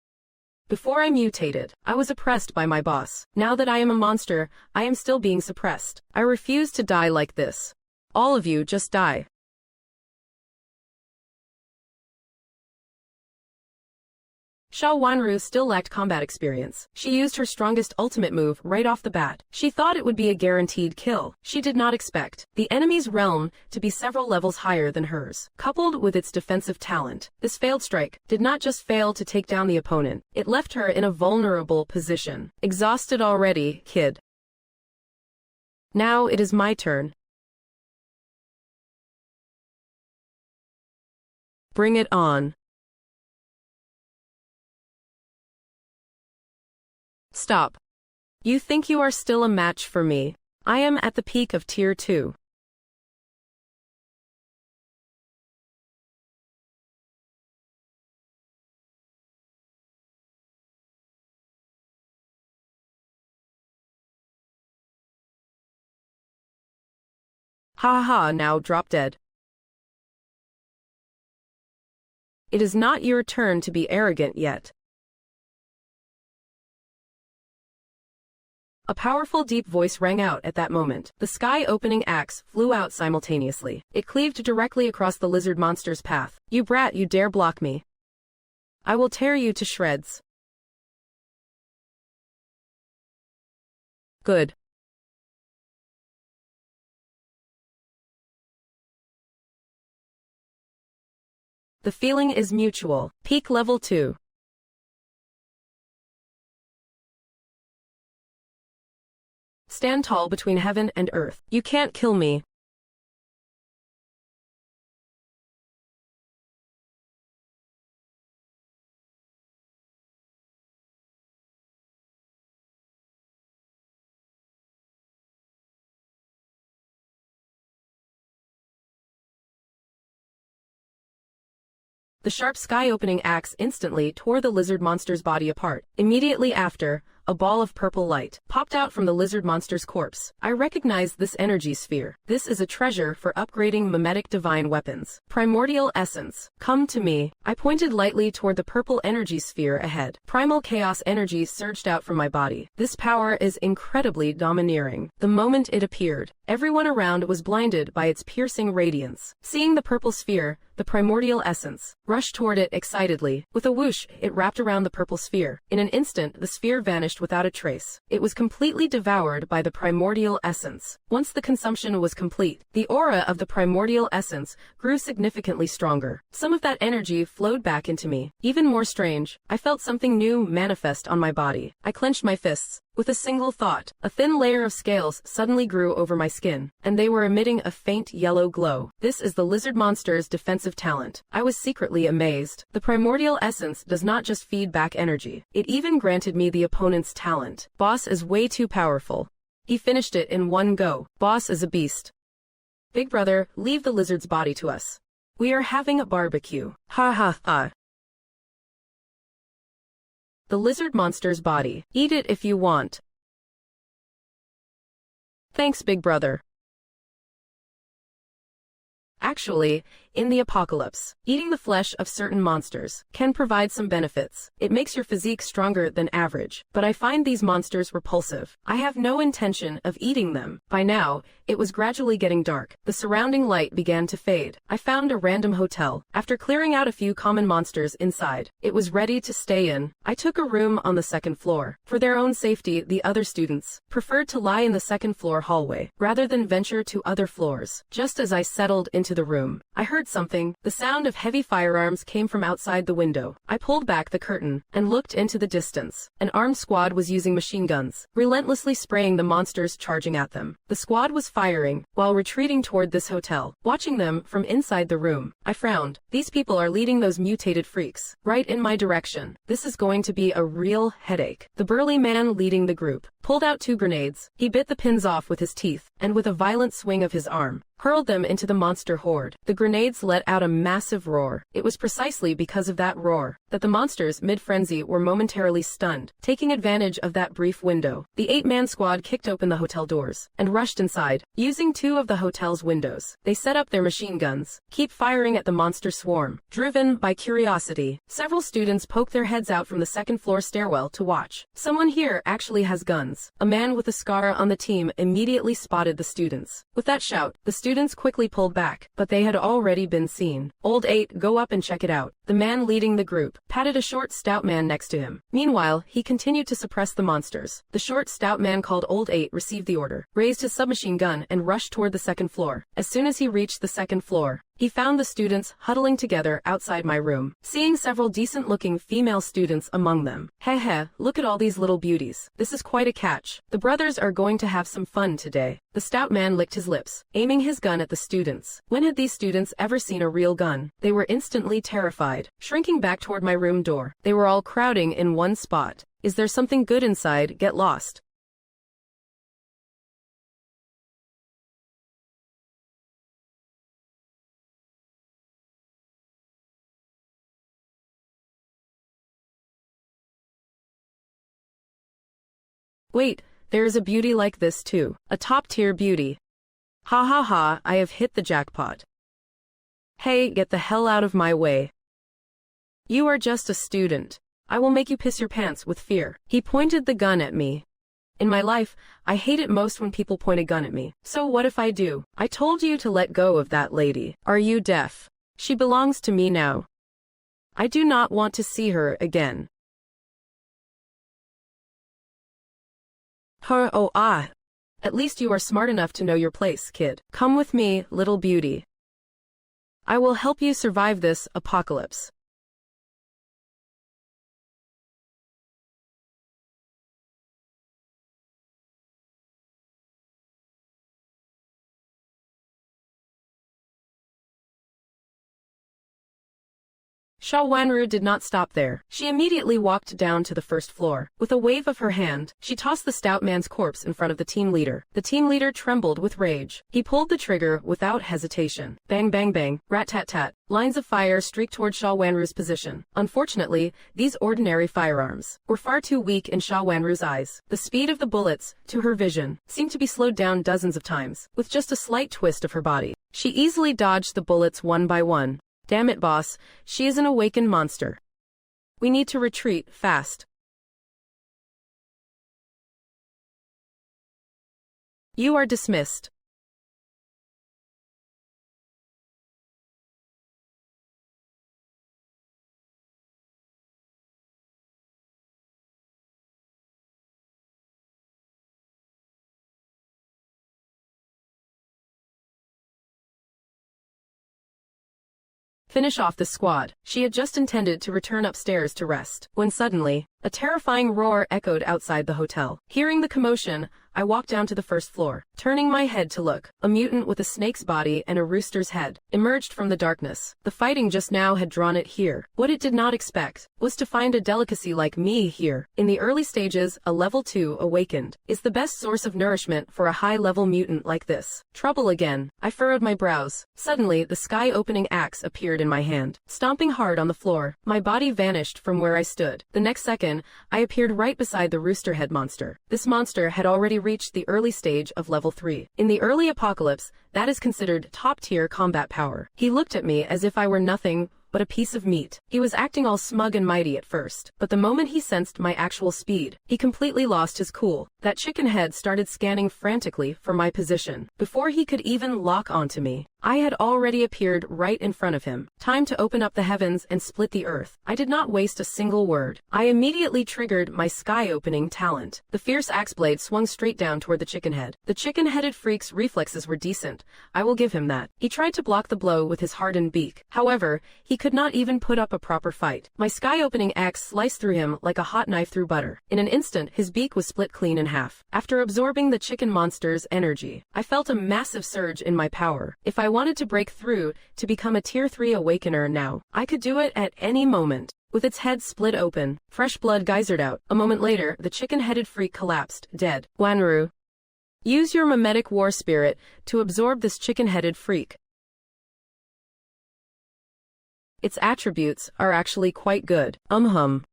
Before I mutated, I was oppressed by my boss. Now that I am a monster, I am still being suppressed. I refuse to die like this. All of you just die. Sha Wanru still lacked combat experience. She used her strongest ultimate move right off the bat. She thought it would be a guaranteed kill. She did not expect the enemy's realm to be several levels higher than hers. Coupled with its defensive talent, this failed strike did not just fail to take down the opponent, it left her in a vulnerable position. Exhausted already, kid? Now it is my turn. Bring it on. Stop. You think you are still a match for me? I am at the peak of Tier 2. Ha ha, now drop dead. It is not your turn to be arrogant yet. A powerful deep voice rang out at that moment. The sky-opening axe flew out simultaneously. It cleaved directly across the lizard monster's path. You brat, you dare block me. I will tear you to shreds. Good. The feeling is mutual. Peak level 2. Stand tall between heaven and earth. You can't kill me. The sharp sky-opening axe instantly tore the lizard monster's body apart. Immediately after, a ball of purple light popped out from the lizard monster's corpse. I recognized this energy sphere. This is a treasure for upgrading mimetic divine weapons. Primordial essence. Come to me. I pointed lightly toward the purple energy sphere ahead. Primal chaos energy surged out from my body. This power is incredibly domineering. The moment it appeared, everyone around was blinded by its piercing radiance. Seeing the purple sphere, the primordial essence rushed toward it excitedly. With a whoosh, it wrapped around the purple sphere. In an instant, the sphere vanished without a trace. It was completely devoured by the primordial essence. Once the consumption was complete, the aura of the primordial essence grew significantly stronger. Some of that energy flowed back into me. Even more strange, I felt something new manifest on my body. I clenched my fists. With a single thought, a thin layer of scales suddenly grew over my skin, and they were emitting a faint yellow glow. This is the lizard monster's defensive talent. I was secretly amazed. The primordial essence does not just feed back energy. It even granted me the opponent's talent. Boss is way too powerful. He finished it in one go. Boss is a beast. Big brother, leave the lizard's body to us. We are having a barbecue. Ha ha ha. The lizard monster's body. Eat it if you want. Thanks, big brother. Actually, in the apocalypse, eating the flesh of certain monsters can provide some benefits. It makes your physique stronger than average, but I find these monsters repulsive. I have no intention of eating them. By now, it was gradually getting dark. The surrounding light began to fade. I found a random hotel. After clearing out a few common monsters inside, it was ready to stay in. I took a room on the second floor. For their own safety, the other students preferred to lie in the second floor hallway, rather than venture to other floors. Just as I settled into the room, I heard something. The sound of heavy firearms came from outside the window. I pulled back the curtain and looked into the distance. An armed squad was using machine guns, relentlessly spraying the monsters charging at them. The squad was firing while retreating toward this hotel. Watching them from inside the room, I frowned. These people are leading those mutated freaks right in my direction. This is going to be a real headache. The burly man leading the group pulled out 2 grenades. He bit the pins off with his teeth, and with a violent swing of his arm, hurled them into the monster horde. The grenades let out a massive roar. It was precisely because of that roar that the monsters, mid-frenzy, were momentarily stunned. Taking advantage of that brief window, the 8-man squad kicked open the hotel doors and rushed inside. Using 2 of the hotel's windows, they set up their machine guns. Keep firing at the monster swarm. Driven by curiosity, several students poked their heads out from the second-floor stairwell to watch. Someone here actually has guns. A man with a scar on the team immediately spotted the students. With that shout, the students quickly pulled back, but they had already been seen. Old 8, go up and check it out. The man leading the group patted a short, stout man next to him. Meanwhile, he continued to suppress the monsters. The short, stout man called Old 8 received the order, raised his submachine gun, and rushed toward the second floor. As soon as he reached the second floor, he found the students huddling together outside my room, seeing several decent-looking female students among them. Heh, look at all these little beauties. This is quite a catch. The brothers are going to have some fun today. The stout man licked his lips, aiming his gun at the students. When had these students ever seen a real gun? They were instantly terrified. Shrinking back toward my room door, they were all crowding in one spot. Is there something good inside? Get lost. Wait, there is a beauty like this too. A top-tier beauty. Ha ha ha, I have hit the jackpot. Hey, get the hell out of my way. You are just a student. I will make you piss your pants with fear. He pointed the gun at me. In my life, I hate it most when people point a gun at me. So what if I do? I told you to let go of that lady. Are you deaf? She belongs to me now. I do not want to see her again. At least you are smart enough to know your place, kid. Come with me, little beauty. I will help you survive this apocalypse. Wanru did not stop there. She immediately walked down to the first floor. With a wave of her hand, she tossed the stout man's corpse in front of the team leader. The team leader trembled with rage. He pulled the trigger without hesitation. Bang bang bang, rat-tat-tat. Lines of fire streaked toward Wanru's position. Unfortunately, these ordinary firearms were far too weak in Wanru's eyes. The speed of the bullets, to her vision, seemed to be slowed down dozens of times. With just a slight twist of her body, she easily dodged the bullets one by one. Damn it, boss, she is an awakened monster. We need to retreat, fast. You are dismissed. Finish off the squad. She had just intended to return upstairs to rest, when suddenly, a terrifying roar echoed outside the hotel. Hearing the commotion, I walked down to the first floor. Turning my head to look, a mutant with a snake's body and a rooster's head emerged from the darkness. The fighting just now had drawn it here. What it did not expect was to find a delicacy like me here. In the early stages, a level 2 awakened is the best source of nourishment for a high-level mutant like this. Trouble again. I furrowed my brows. Suddenly, the sky-opening axe appeared in my hand. Stomping hard on the floor, my body vanished from where I stood. The next second, I appeared right beside the rooster head monster. This monster had already reached the early stage of level 3. In the early apocalypse, that is considered top-tier combat power. He looked at me as if I were nothing but a piece of meat. He was acting all smug and mighty at first, but the moment he sensed my actual speed, he completely lost his cool. That chicken head started scanning frantically for my position. Before he could even lock onto me, I had already appeared right in front of him. Time to open up the heavens and split the earth. I did not waste a single word. I immediately triggered my sky-opening talent. The fierce axe blade swung straight down toward the chicken head. The chicken-headed freak's reflexes were decent. I will give him that. He tried to block the blow with his hardened beak. However, he could not even put up a proper fight. My sky-opening axe sliced through him like a hot knife through butter. In an instant, his beak was split clean in half. After absorbing the chicken monster's energy, I felt a massive surge in my power. If I wanted to break through to become a tier 3 awakener now, I could do it at any moment. With its head split open, fresh blood geysered out. A moment later, the chicken-headed freak collapsed, dead. Wanru, use your mimetic war spirit to absorb this chicken-headed freak. Its attributes are actually quite good. Hum.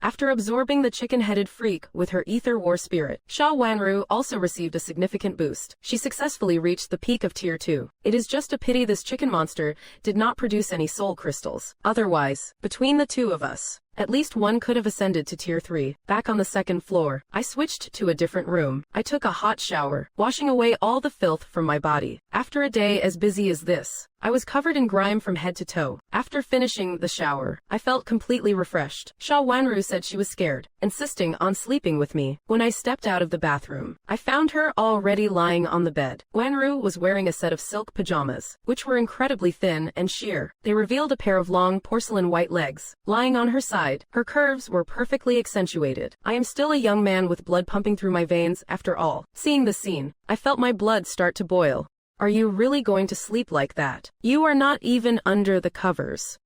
After absorbing the chicken-headed freak with her ether war spirit, Wanru also received a significant boost. She successfully reached the peak of tier 2. It is just a pity this chicken monster did not produce any soul crystals. Otherwise, between the two of us, at least one could have ascended to tier 3. Back on the second floor, I switched to a different room. I took a hot shower, washing away all the filth from my body. After a day as busy as this, I was covered in grime from head to toe. After finishing the shower, I felt completely refreshed. Wanru said she was scared, insisting on sleeping with me. When I stepped out of the bathroom, I found her already lying on the bed. Wanru was wearing a set of silk pajamas, which were incredibly thin and sheer. They revealed a pair of long porcelain white legs. Lying on her side, her curves were perfectly accentuated. I am still a young man with blood pumping through my veins after all. Seeing the scene, I felt my blood start to boil. Are you really going to sleep like that? You are not even under the covers.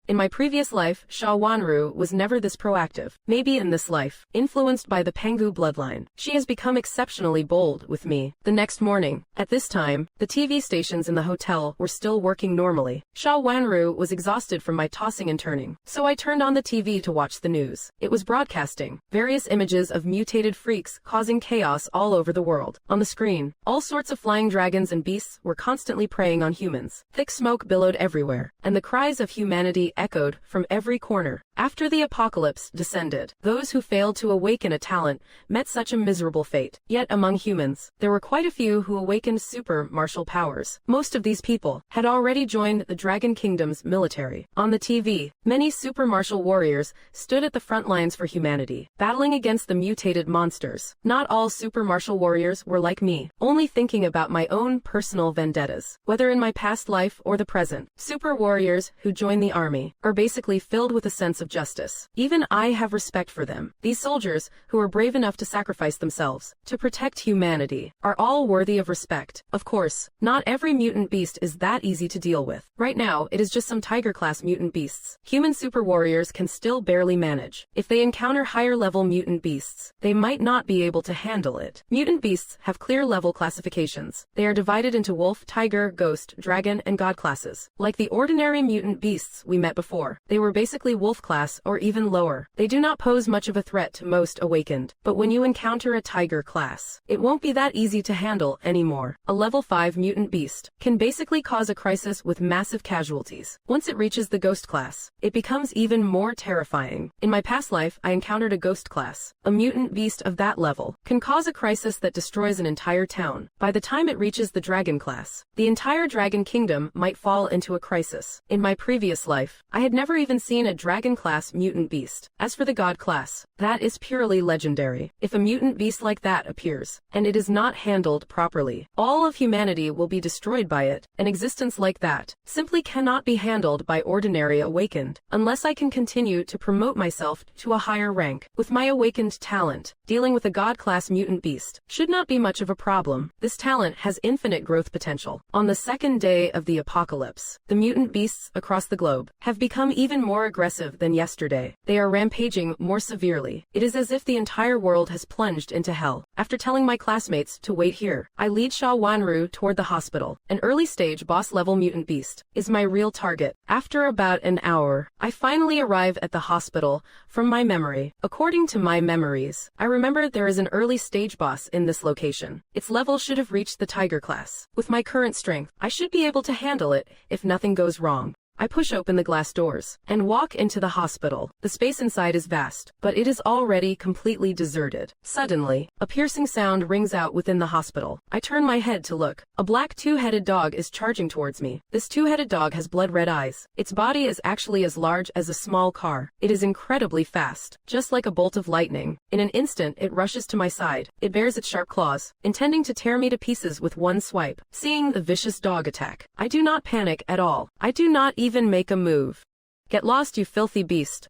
In my previous life, Wanru was never this proactive. Maybe in this life, influenced by the Pengu bloodline, she has become exceptionally bold with me. The next morning, at this time, the TV stations in the hotel were still working normally. Wanru was exhausted from my tossing and turning, so I turned on the TV to watch the news. It was broadcasting various images of mutated freaks causing chaos all over the world. On the screen, all sorts of flying dragons and beasts were constantly preying on humans. Thick smoke billowed everywhere, and the cries of humanity echoed from every corner. After the apocalypse descended, those who failed to awaken a talent met such a miserable fate. Yet among humans, there were quite a few who awakened super martial powers. Most of these people had already joined the Dragon Kingdom's military. On the TV, many super martial warriors stood at the front lines for humanity, battling against the mutated monsters. Not all super martial warriors were like me, only thinking about my own personal vendettas. Whether in my past life or the present, super warriors who join the army are basically filled with a sense of justice. Even I have respect for them. These soldiers, who are brave enough to sacrifice themselves to protect humanity, are all worthy of respect. Of course, not every mutant beast is that easy to deal with. Right now, it is just some tiger-class mutant beasts. Human super warriors can still barely manage. If they encounter higher-level mutant beasts, they might not be able to handle it. Mutant beasts have clear level classifications. They are divided into wolf, tiger, ghost, dragon, and god classes. Like the ordinary mutant beasts we met before, they were basically wolf class or even lower. They do not pose much of a threat to most awakened, but when you encounter a tiger class, it won't be that easy to handle anymore. A level 5 mutant beast can basically cause a crisis with massive casualties. Once it reaches the ghost class, it becomes even more terrifying. In my past life, I encountered a ghost class. A mutant beast of that level can cause a crisis that destroys an entire town. By the time it reaches the dragon class, the entire Dragon Kingdom might fall into a crisis. In my previous life, I had never even seen a dragon class mutant beast. As for the god class, that is purely legendary. If a mutant beast like that appears, and it is not handled properly, all of humanity will be destroyed by it. An existence like that simply cannot be handled by ordinary awakened. Unless I can continue to promote myself to a higher rank. With my awakened talent, dealing with a god class mutant beast should not be much of a problem. This talent has infinite growth potential. On the second day of the apocalypse, the mutant beasts across the globe have become even more aggressive than yesterday. They are rampaging more severely. It is as if the entire world has plunged into hell. After telling my classmates to wait here, I lead Sha Wanru toward the hospital. An early stage boss level mutant beast is my real target. After about an hour, I finally arrive at the hospital. From my memory, according to my memories, I remember there is an early stage boss in this location. Its level should have reached the tiger class. With my current strength, I should be able to handle it if nothing goes wrong. I push open the glass doors and walk into the hospital. The space inside is vast, but it is already completely deserted. Suddenly, a piercing sound rings out within the hospital. I turn my head to look. A black two-headed dog is charging towards me. This two-headed dog has blood-red eyes. Its body is actually as large as a small car. It is incredibly fast, just like a bolt of lightning. In an instant, it rushes to my side. It bares its sharp claws, intending to tear me to pieces with one swipe. Seeing the vicious dog attack, I do not panic at all. I do not even make a move. Get lost, you filthy beast.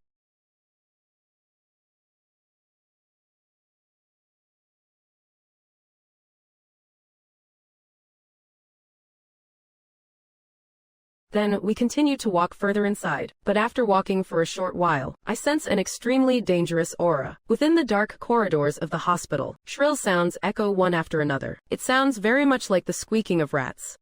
Then we continue to walk further inside, but after walking for a short while, I sense an extremely dangerous aura. Within the dark corridors of the hospital, shrill sounds echo one after another. It sounds very much like the squeaking of rats.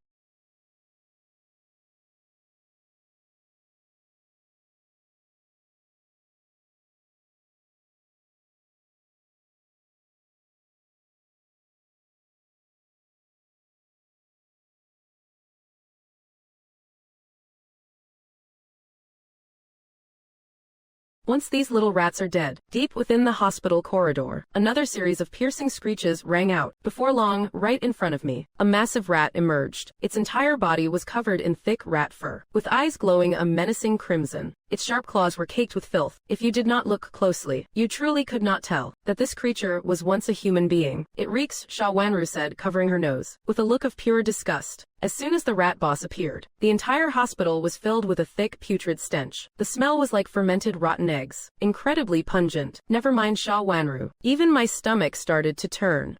Once these little rats are dead, deep within the hospital corridor, another series of piercing screeches rang out. Before long, right in front of me, a massive rat emerged. Its entire body was covered in thick rat fur, with eyes glowing a menacing crimson. Its sharp claws were caked with filth. If you did not look closely, you truly could not tell that this creature was once a human being. It reeks, Sha Wanru said, covering her nose, with a look of pure disgust. As soon as the rat boss appeared, the entire hospital was filled with a thick, putrid stench. The smell was like fermented rotten eggs, incredibly pungent. Never mind Sha Wanru. Even my stomach started to turn.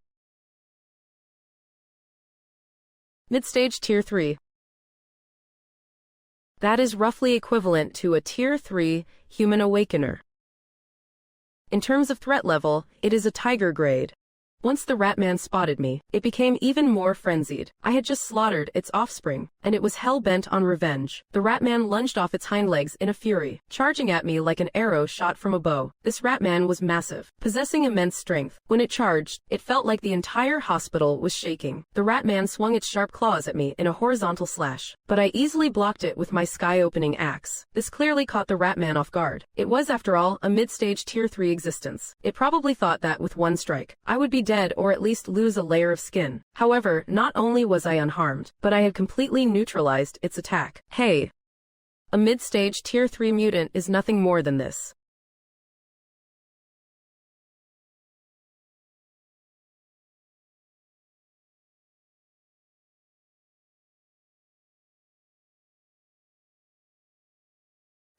Mid-stage Tier 3. That is roughly equivalent to a Tier 3 human awakener. In terms of threat level, it is a tiger grade. Once the Ratman spotted me, it became even more frenzied. I had just slaughtered its offspring, and it was hell-bent on revenge. The Ratman lunged off its hind legs in a fury, charging at me like an arrow shot from a bow. This Ratman was massive, possessing immense strength. When it charged, it felt like the entire hospital was shaking. The Ratman swung its sharp claws at me in a horizontal slash, but I easily blocked it with my sky-opening axe. This clearly caught the Ratman off guard. It was, after all, a mid-stage Tier 3 existence. It probably thought that with one strike, I would be dead or at least lose a layer of skin. However, not only was I unharmed, but I had completely neutralized its attack. Hey! A mid-stage Tier 3 mutant is nothing more than this.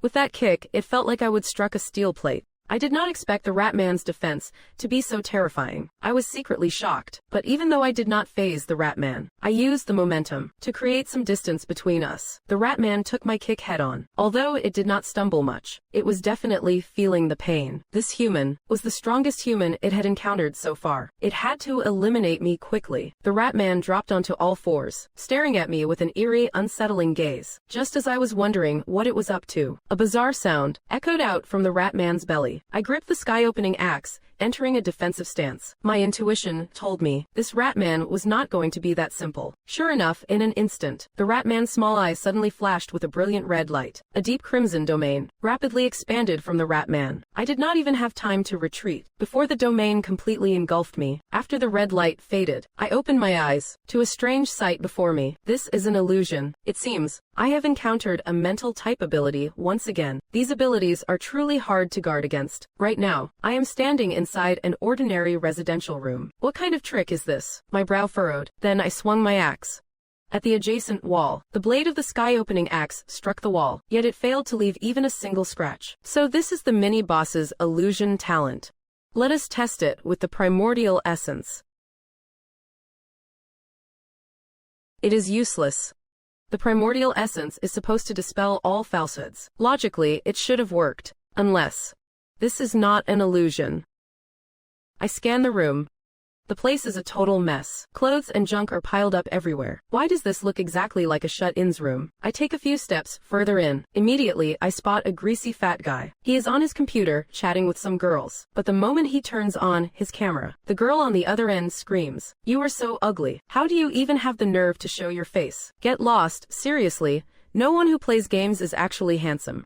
With that kick, it felt like I would struck a steel plate. I did not expect the Ratman's defense to be so terrifying. I was secretly shocked, but even though I did not faze the Ratman, I used the momentum to create some distance between us. The Ratman took my kick head-on. Although it did not stumble much, it was definitely feeling the pain. This human was the strongest human it had encountered so far. It had to eliminate me quickly. The Ratman dropped onto all fours, staring at me with an eerie, unsettling gaze. Just as I was wondering what it was up to, a bizarre sound echoed out from the Ratman's belly. I gripped the sky-opening axe, entering a defensive stance. My intuition told me this Ratman was not going to be that simple. Sure enough, in an instant, the Ratman's small eyes suddenly flashed with a brilliant red light. A deep crimson domain rapidly expanded from the Ratman. I did not even have time to retreat before the domain completely engulfed me. After the red light faded, I opened my eyes to a strange sight before me. This is an illusion. It seems I have encountered a mental type ability once again. These abilities are truly hard to guard against. Right now, I am standing inside an ordinary residential room. What kind of trick is this? My brow furrowed. Then I swung my axe at the adjacent wall. The blade of the sky-opening axe struck the wall, yet it failed to leave even a single scratch. So this is the mini-boss's illusion talent. Let us test it with the primordial essence. It is useless. The primordial essence is supposed to dispel all falsehoods. Logically, it should have worked. Unless this is not an illusion. I scan the room. The place is a total mess. Clothes and junk are piled up everywhere. Why does this look exactly like a shut-ins room? I take a few steps further in. Immediately, I spot a greasy fat guy. He is on his computer, chatting with some girls. But the moment he turns on his camera, the girl on the other end screams, "You are so ugly. How do you even have the nerve to show your face? Get lost, seriously. No one who plays games is actually handsome."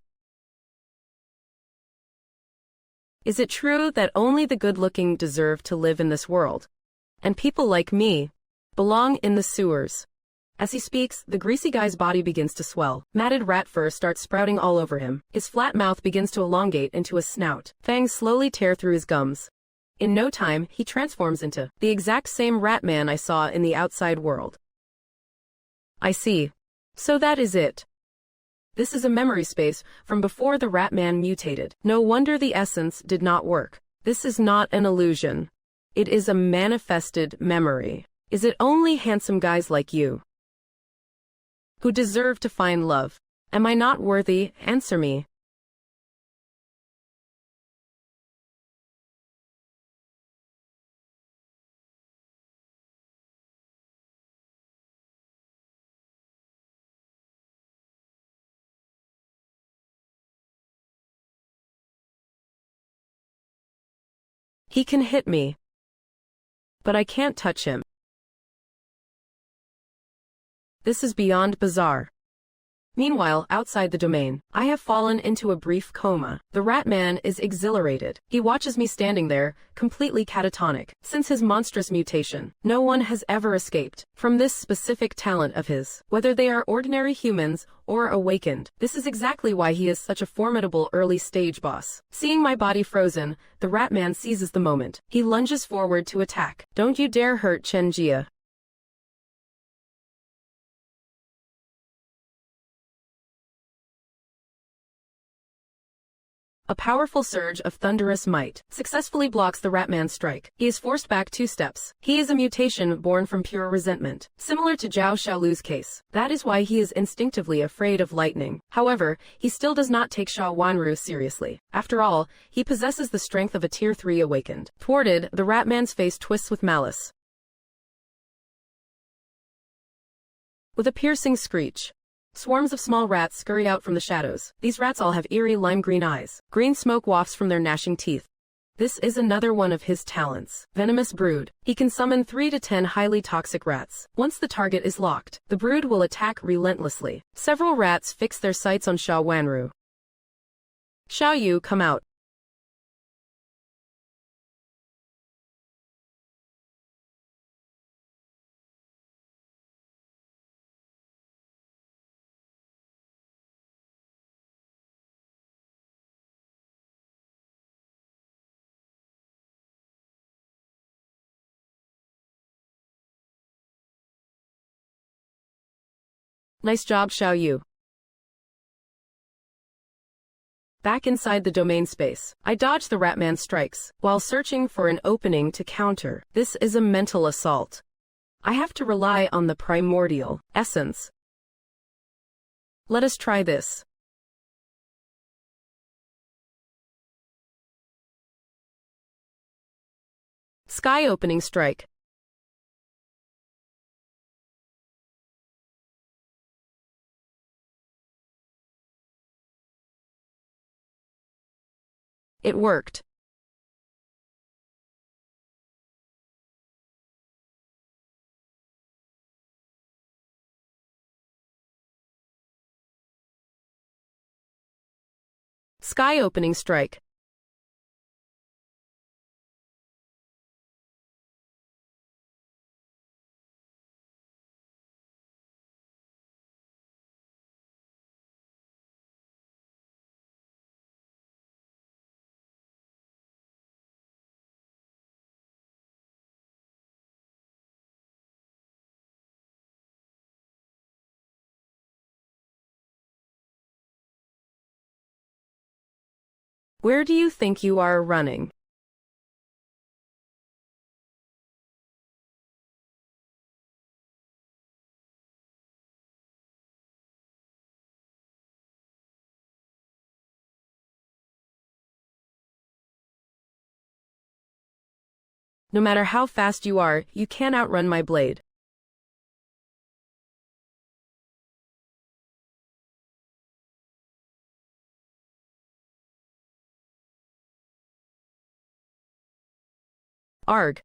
Is it true that only the good-looking deserve to live in this world? And people like me belong in the sewers. As he speaks, the greasy guy's body begins to swell. Matted rat fur starts sprouting all over him. His flat mouth begins to elongate into a snout. Fangs slowly tear through his gums. In no time, he transforms into the exact same rat man I saw in the outside world. I see. So that is it. This is a memory space from before the Ratman mutated. No wonder the essence did not work. This is not an illusion. It is a manifested memory. Is it only handsome guys like you who deserve to find love? Am I not worthy? Answer me. He can hit me, but I can't touch him. This is beyond bizarre. Meanwhile, outside the domain, I have fallen into a brief coma. The Ratman is exhilarated. He watches me standing there, completely catatonic. Since his monstrous mutation, no one has ever escaped from this specific talent of his. Whether they are ordinary humans or awakened, this is exactly why he is such a formidable early-stage boss. Seeing my body frozen, the Ratman seizes the moment. He lunges forward to attack. Don't you dare hurt Chen-Jia. A powerful surge of thunderous might successfully blocks the Ratman's strike. He is forced back 2 steps. He is a mutation born from pure resentment, similar to Zhao Xiaolu's case. That is why he is instinctively afraid of lightning. However, he still does not take Sha Wanru seriously. After all, he possesses the strength of a Tier 3 awakened. Thwarted, the Ratman's face twists with malice. With a piercing screech, swarms of small rats scurry out from the shadows. These rats all have eerie lime-green eyes. Green smoke wafts from their gnashing teeth. This is another one of his talents. Venomous Brood. He can summon 3 to 10 highly toxic rats. Once the target is locked, the brood will attack relentlessly. Several rats fix their sights on Sha Wanru. Xiao Yu, come out. Nice job, Xiao Yu. Back inside the domain space, I dodge the Ratman's strikes, while searching for an opening to counter. This is a mental assault. I have to rely on the primordial essence. Let us try this. Sky opening strike. It worked. Sky opening strike. Where do you think you are running? No matter how fast you are, you can't outrun my blade. Arg.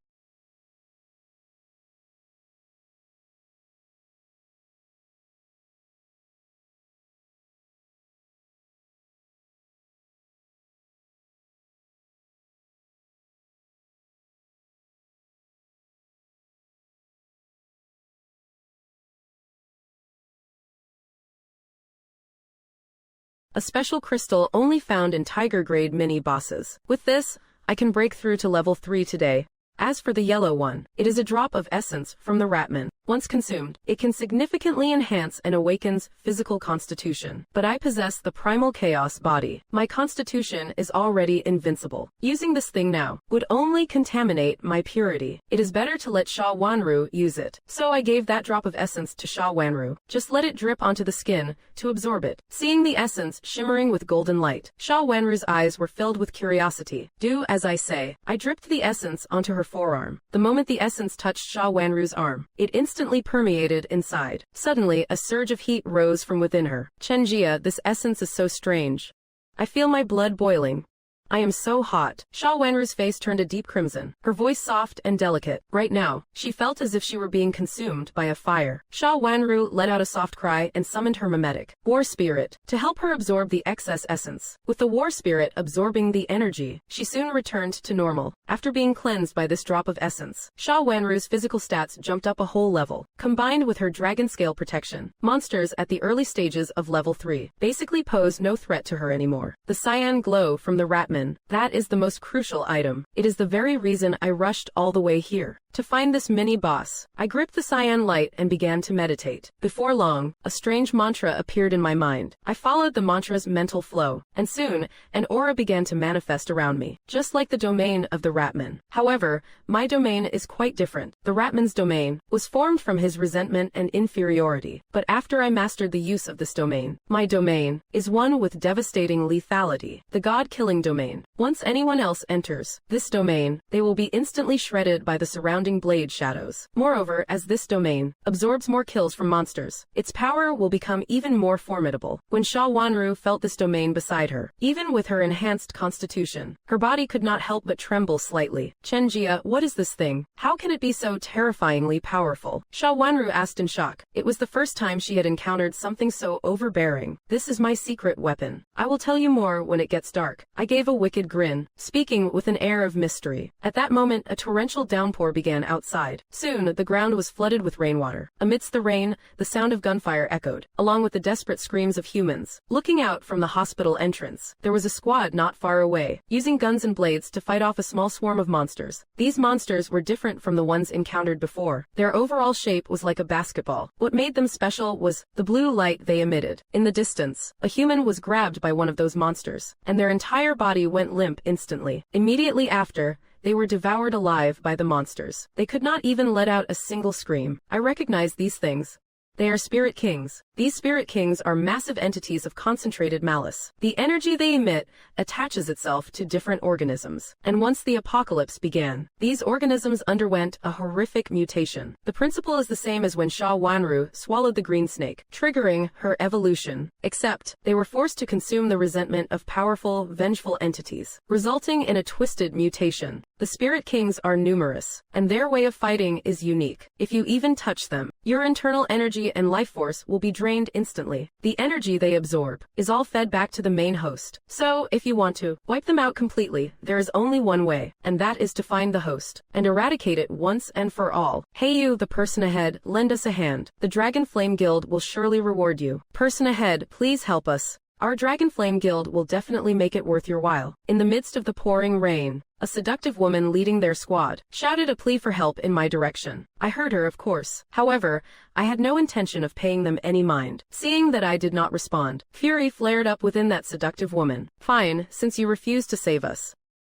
A special crystal only found in tiger-grade mini-bosses. With this, I can break through to level 3 today. As for the yellow one, it is a drop of essence from the Ratman. Once consumed, it can significantly enhance an awaken's physical constitution. But I possess the primal chaos body. My constitution is already invincible. Using this thing now would only contaminate my purity. It is better to let Sha Wanru use it. So I gave that drop of essence to Sha Wanru. Just let it drip onto the skin to absorb it. Seeing the essence shimmering with golden light, Sha Wanru's eyes were filled with curiosity. Do as I say. I dripped the essence onto her forearm. The moment the essence touched Sha Wanru's arm, it instantly permeated inside. Suddenly, a surge of heat rose from within her. Chenjia, this essence is so strange. I feel my blood boiling. I am so hot. Sha Wanru's face turned a deep crimson, her voice soft and delicate. Right now, she felt as if she were being consumed by a fire. Sha Wanru let out a soft cry and summoned her mimetic, War Spirit, to help her absorb the excess essence. With the War Spirit absorbing the energy, she soon returned to normal. After being cleansed by this drop of essence, Sha Wanru's physical stats jumped up a whole level. Combined with her dragon scale protection, monsters at the early stages of level 3 basically pose no threat to her anymore. The cyan glow from the Ratman, that is the most crucial item. It is the very reason I rushed all the way here. to find this mini-boss. I gripped the cyan light and began to meditate. Before long, a strange mantra appeared in my mind. I followed the mantra's mental flow, and soon, an aura began to manifest around me, just like the domain of the Ratman. However, my domain is quite different. The Ratman's domain was formed from his resentment and inferiority, but after I mastered the use of this domain, my domain is one with devastating lethality, the God-killing domain. Once anyone else enters this domain, they will be instantly shredded by the surrounding blade shadows. Moreover, as this domain absorbs more kills from monsters, its power will become even more formidable. When Sha Wanru felt this domain beside her, even with her enhanced constitution, her body could not help but tremble slightly. Chen Jia, what is this thing? How can it be so terrifyingly powerful? Sha Wanru asked in shock. It was the first time she had encountered something so overbearing. This is my secret weapon. I will tell you more when it gets dark. I gave a wicked grin, speaking with an air of mystery. At that moment, a torrential downpour began outside. Soon, the ground was flooded with rainwater. Amidst the rain, the sound of gunfire echoed, along with the desperate screams of humans. Looking out from the hospital entrance, there was a squad not far away, using guns and blades to fight off a small swarm of monsters. These monsters were different from the ones encountered before. Their overall shape was like a basketball. What made them special was the blue light they emitted. In the distance, a human was grabbed by one of those monsters, and their entire body went limp instantly. Immediately after, they were devoured alive by the monsters. They could not even let out a single scream. I recognized these things. They are spirit kings. These spirit kings are massive entities of concentrated malice. The energy they emit attaches itself to different organisms. And once the apocalypse began, these organisms underwent a horrific mutation. The principle is the same as when Sha Wanru swallowed the green snake, triggering her evolution, except they were forced to consume the resentment of powerful, vengeful entities, resulting in a twisted mutation. The spirit kings are numerous, and their way of fighting is unique. If you even touch them, your internal energy and life force will be drained instantly. The energy they absorb is all fed back to the main host. So, if you want to wipe them out completely, there is only one way, and that is to find the host and eradicate it once and for all. Hey you, the person ahead, lend us a hand. The Dragon Flame Guild will surely reward you. Person ahead, please help us. Our Dragon Flame Guild will definitely make it worth your while. In the midst of the pouring rain, a seductive woman leading their squad shouted a plea for help in my direction. I heard her, of course. However, I had no intention of paying them any mind. Seeing that I did not respond, fury flared up within that seductive woman. Fine, since you refuse to save us,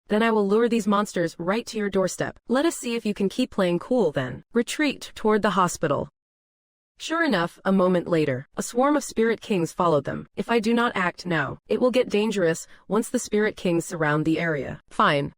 then I will lure these monsters right to your doorstep. Let us see if you can keep playing cool then. Retreat toward the hospital. Sure enough, a moment later, a swarm of spirit kings followed them. If I do not act now, it will get dangerous once the spirit kings surround the area. Fine.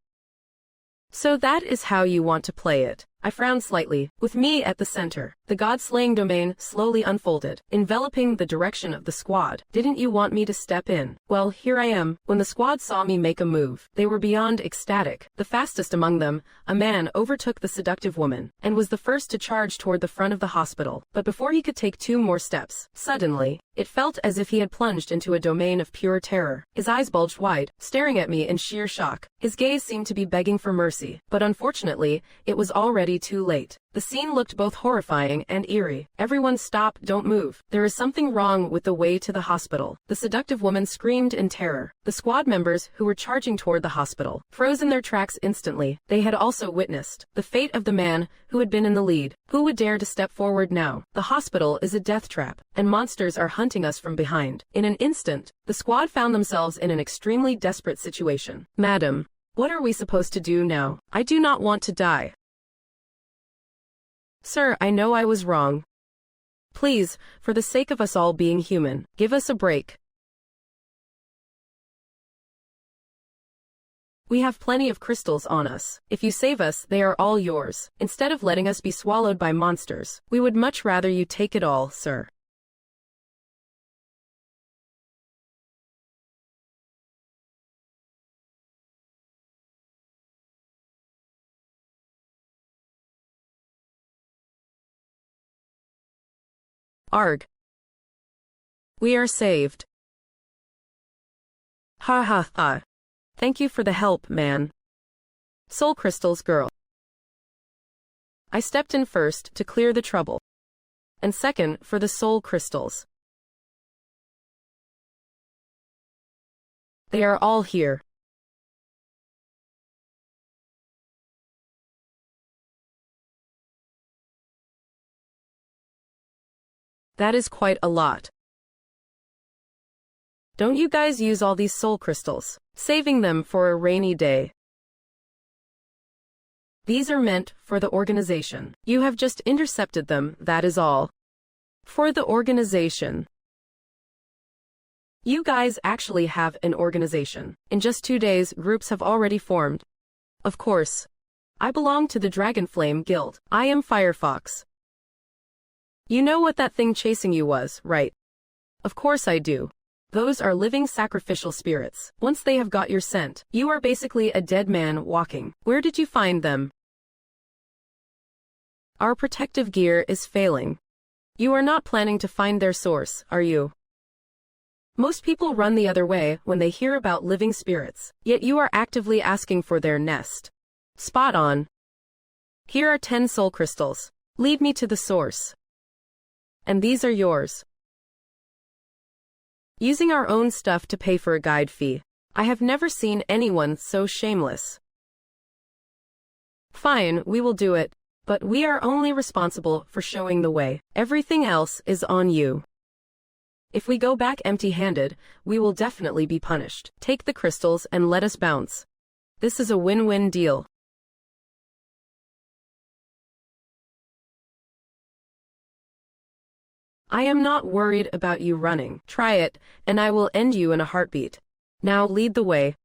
So that is how you want to play it. I frowned slightly. With me at the center, the god-slaying domain slowly unfolded, enveloping the direction of the squad. Didn't you want me to step in? Well, here I am. When the squad saw me make a move, they were beyond ecstatic. The fastest among them, a man, overtook the seductive woman, and was the first to charge toward the front of the hospital. But before he could take 2 more steps, suddenly, it felt as if he had plunged into a domain of pure terror. His eyes bulged wide, staring at me in sheer shock. His gaze seemed to be begging for mercy, but unfortunately, it was already too late. The scene looked both horrifying and eerie. Everyone stop, don't move. There is something wrong with the way to the hospital. The seductive woman screamed in terror. The squad members who were charging toward the hospital froze in their tracks instantly. They had also witnessed the fate of the man who had been in the lead. Who would dare to step forward now? The hospital is a death trap, and monsters are hunting us from behind. In an instant, the squad found themselves in an extremely desperate situation. Madam, what are we supposed to do now? I do not want to die. Sir, I know I was wrong. Please, for the sake of us all being human, give us a break. We have plenty of crystals on us. If you save us, they are all yours. Instead of letting us be swallowed by monsters, we would much rather you take it all, sir. Arg. We are saved. Ha ha ha. Thank you for the help, man. Soul crystals, girl. I stepped in first to clear the trouble, and second for the soul crystals. They are all here. That is quite a lot. Don't you guys use all these soul crystals, saving them for a rainy day? These are meant for the organization. You have just intercepted them, that is all. For the organization. You guys actually have an organization. In just 2 days, groups have already formed. Of course. I belong to the Dragonflame Guild. I am Firefox. You know what that thing chasing you was, right? Of course I do. Those are living sacrificial spirits. Once they have got your scent, you are basically a dead man walking. Where did you find them? Our protective gear is failing. You are not planning to find their source, are you? Most people run the other way when they hear about living spirits, yet you are actively asking for their nest. Spot on. Here are 10 soul crystals. Lead me to the source. And these are yours. Using our own stuff to pay for a guide fee. I have never seen anyone so shameless. Fine, we will do it, but we are only responsible for showing the way. Everything else is on you. If we go back empty-handed, we will definitely be punished. Take the crystals and let us bounce. This is a win-win deal. I am not worried about you running. Try it, and I will end you in a heartbeat. Now lead the way.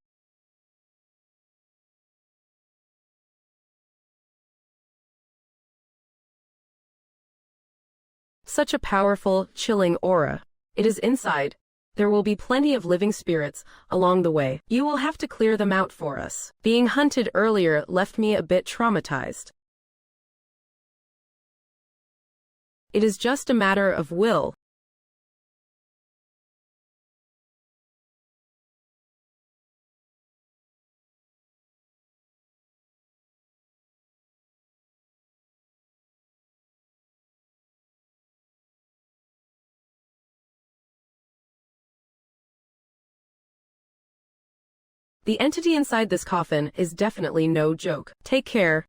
Such a powerful, chilling aura. It is inside. There will be plenty of living spirits along the way. You will have to clear them out for us. Being hunted earlier left me a bit traumatized. It is just a matter of will. The entity inside this coffin is definitely no joke. Take care.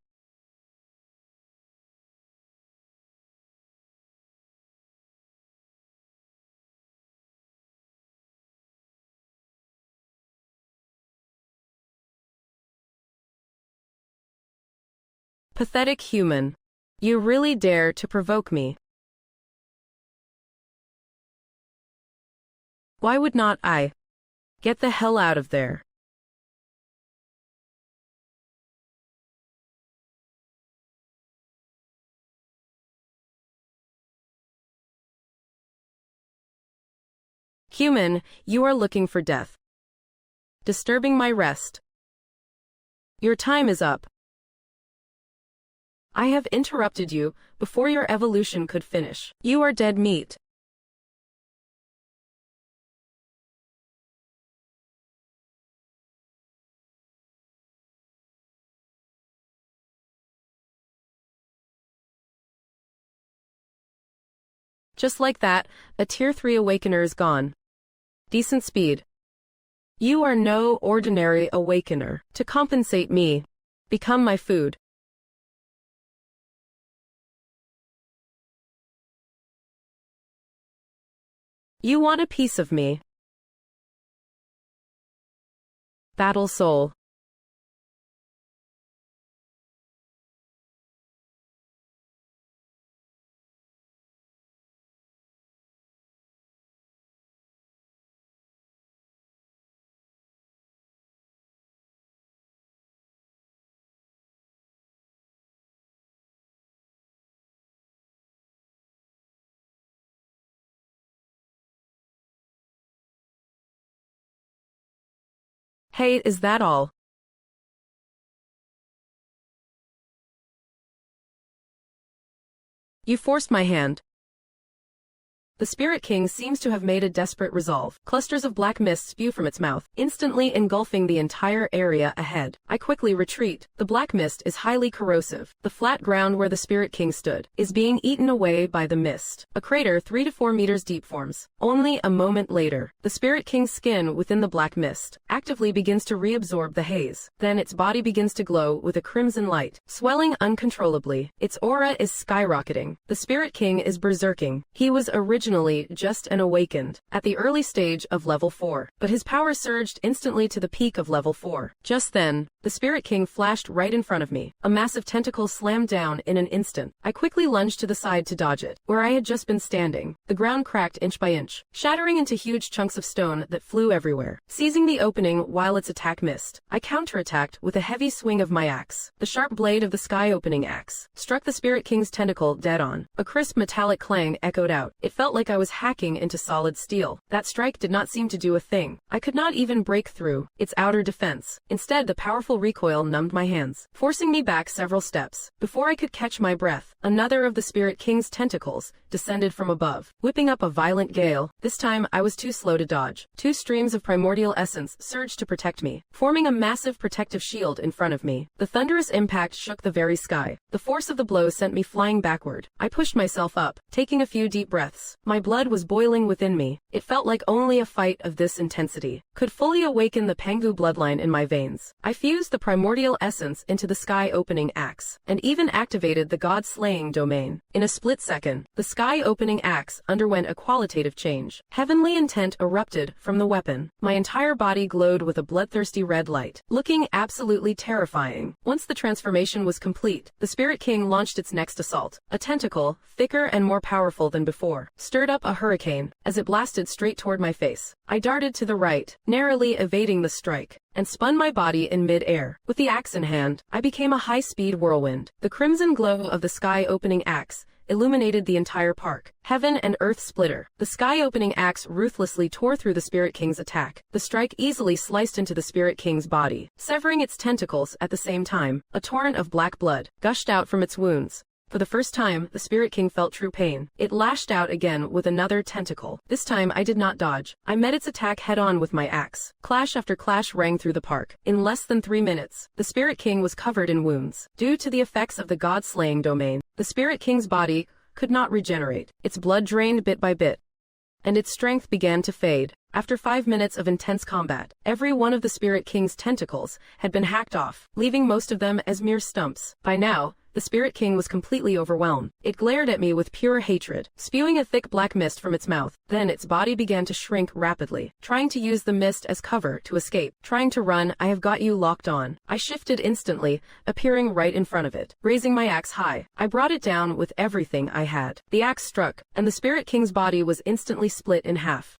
Pathetic human. You really dare to provoke me. Why would not I? Get the hell out of there. Human, you are looking for death. Disturbing my rest. Your time is up. I have interrupted you before your evolution could finish. You are dead meat. Just like that, a Tier 3 Awakener is gone. Decent speed. You are no ordinary Awakener. To compensate me, become my food. You want a piece of me. Battle Soul. Hey, is that all? You forced my hand. The Spirit King seems to have made a desperate resolve. Clusters of black mist spew from its mouth, instantly engulfing the entire area ahead. I quickly retreat. The black mist is highly corrosive. The flat ground where the Spirit King stood is being eaten away by the mist. A crater 3 to 4 meters deep forms. Only a moment later, the Spirit King's skin within the black mist actively begins to reabsorb the haze. Then its body begins to glow with a crimson light, swelling uncontrollably. Its aura is skyrocketing. The Spirit King is berserking. He was originally just an awakened at the early stage of level 4, but his power surged instantly to the peak of level 4. Just then, the Spirit King flashed right in front of me. A massive tentacle slammed down in an instant. I quickly lunged to the side to dodge it. Where I had just been standing, the ground cracked inch by inch, shattering into huge chunks of stone that flew everywhere. Seizing the opening while its attack missed, I counterattacked with a heavy swing of my axe. The sharp blade of the sky-opening axe struck the Spirit King's tentacle dead on. A crisp metallic clang echoed out. It felt like I was hacking into solid steel. That strike did not seem to do a thing. I could not even break through its outer defense. Instead, the powerful recoil numbed my hands, forcing me back several steps. Before I could catch my breath, another of the Spirit King's tentacles descended from above, whipping up a violent gale. This time, I was too slow to dodge. 2 streams of primordial essence surged to protect me, forming a massive protective shield in front of me. The thunderous impact shook the very sky. The force of the blow sent me flying backward. I pushed myself up, taking a few deep breaths. My blood was boiling within me. It felt like only a fight of this intensity could fully awaken the Pengu bloodline in my veins. I fused the primordial essence into the sky-opening axe, and even activated the god-slaying domain. In a split second, the sky-opening axe underwent a qualitative change. Heavenly intent erupted from the weapon. My entire body glowed with a bloodthirsty red light, looking absolutely terrifying. Once the transformation was complete, the Spirit King launched its next assault. A tentacle, thicker and more powerful than before, stirred up a hurricane as it blasted straight toward my face. I darted to the right, narrowly evading the strike, and spun my body in mid-air. With the axe in hand, I became a high-speed whirlwind. The crimson glow of the sky-opening axe illuminated the entire park. Heaven and earth splitter. The sky-opening axe ruthlessly tore through the Spirit King's attack. The strike easily sliced into the Spirit King's body, severing its tentacles at the same time. A torrent of black blood gushed out from its wounds. For the first time, the Spirit King felt true pain. It lashed out again with another tentacle. This time I did not dodge. I met its attack head-on with my axe. Clash after clash rang through the park. In less than 3 minutes, the Spirit King was covered in wounds. Due to the effects of the god-slaying domain, the Spirit King's body could not regenerate. Its blood drained bit by bit, and its strength began to fade. After 5 minutes of intense combat, every one of the Spirit King's tentacles had been hacked off, leaving most of them as mere stumps. By now, the Spirit King was completely overwhelmed. It glared at me with pure hatred, spewing a thick black mist from its mouth. Then its body began to shrink rapidly, trying to use the mist as cover to escape. Trying to run, I have got you locked on. I shifted instantly, appearing right in front of it. Raising my axe high, I brought it down with everything I had. The axe struck, and the Spirit King's body was instantly split in half.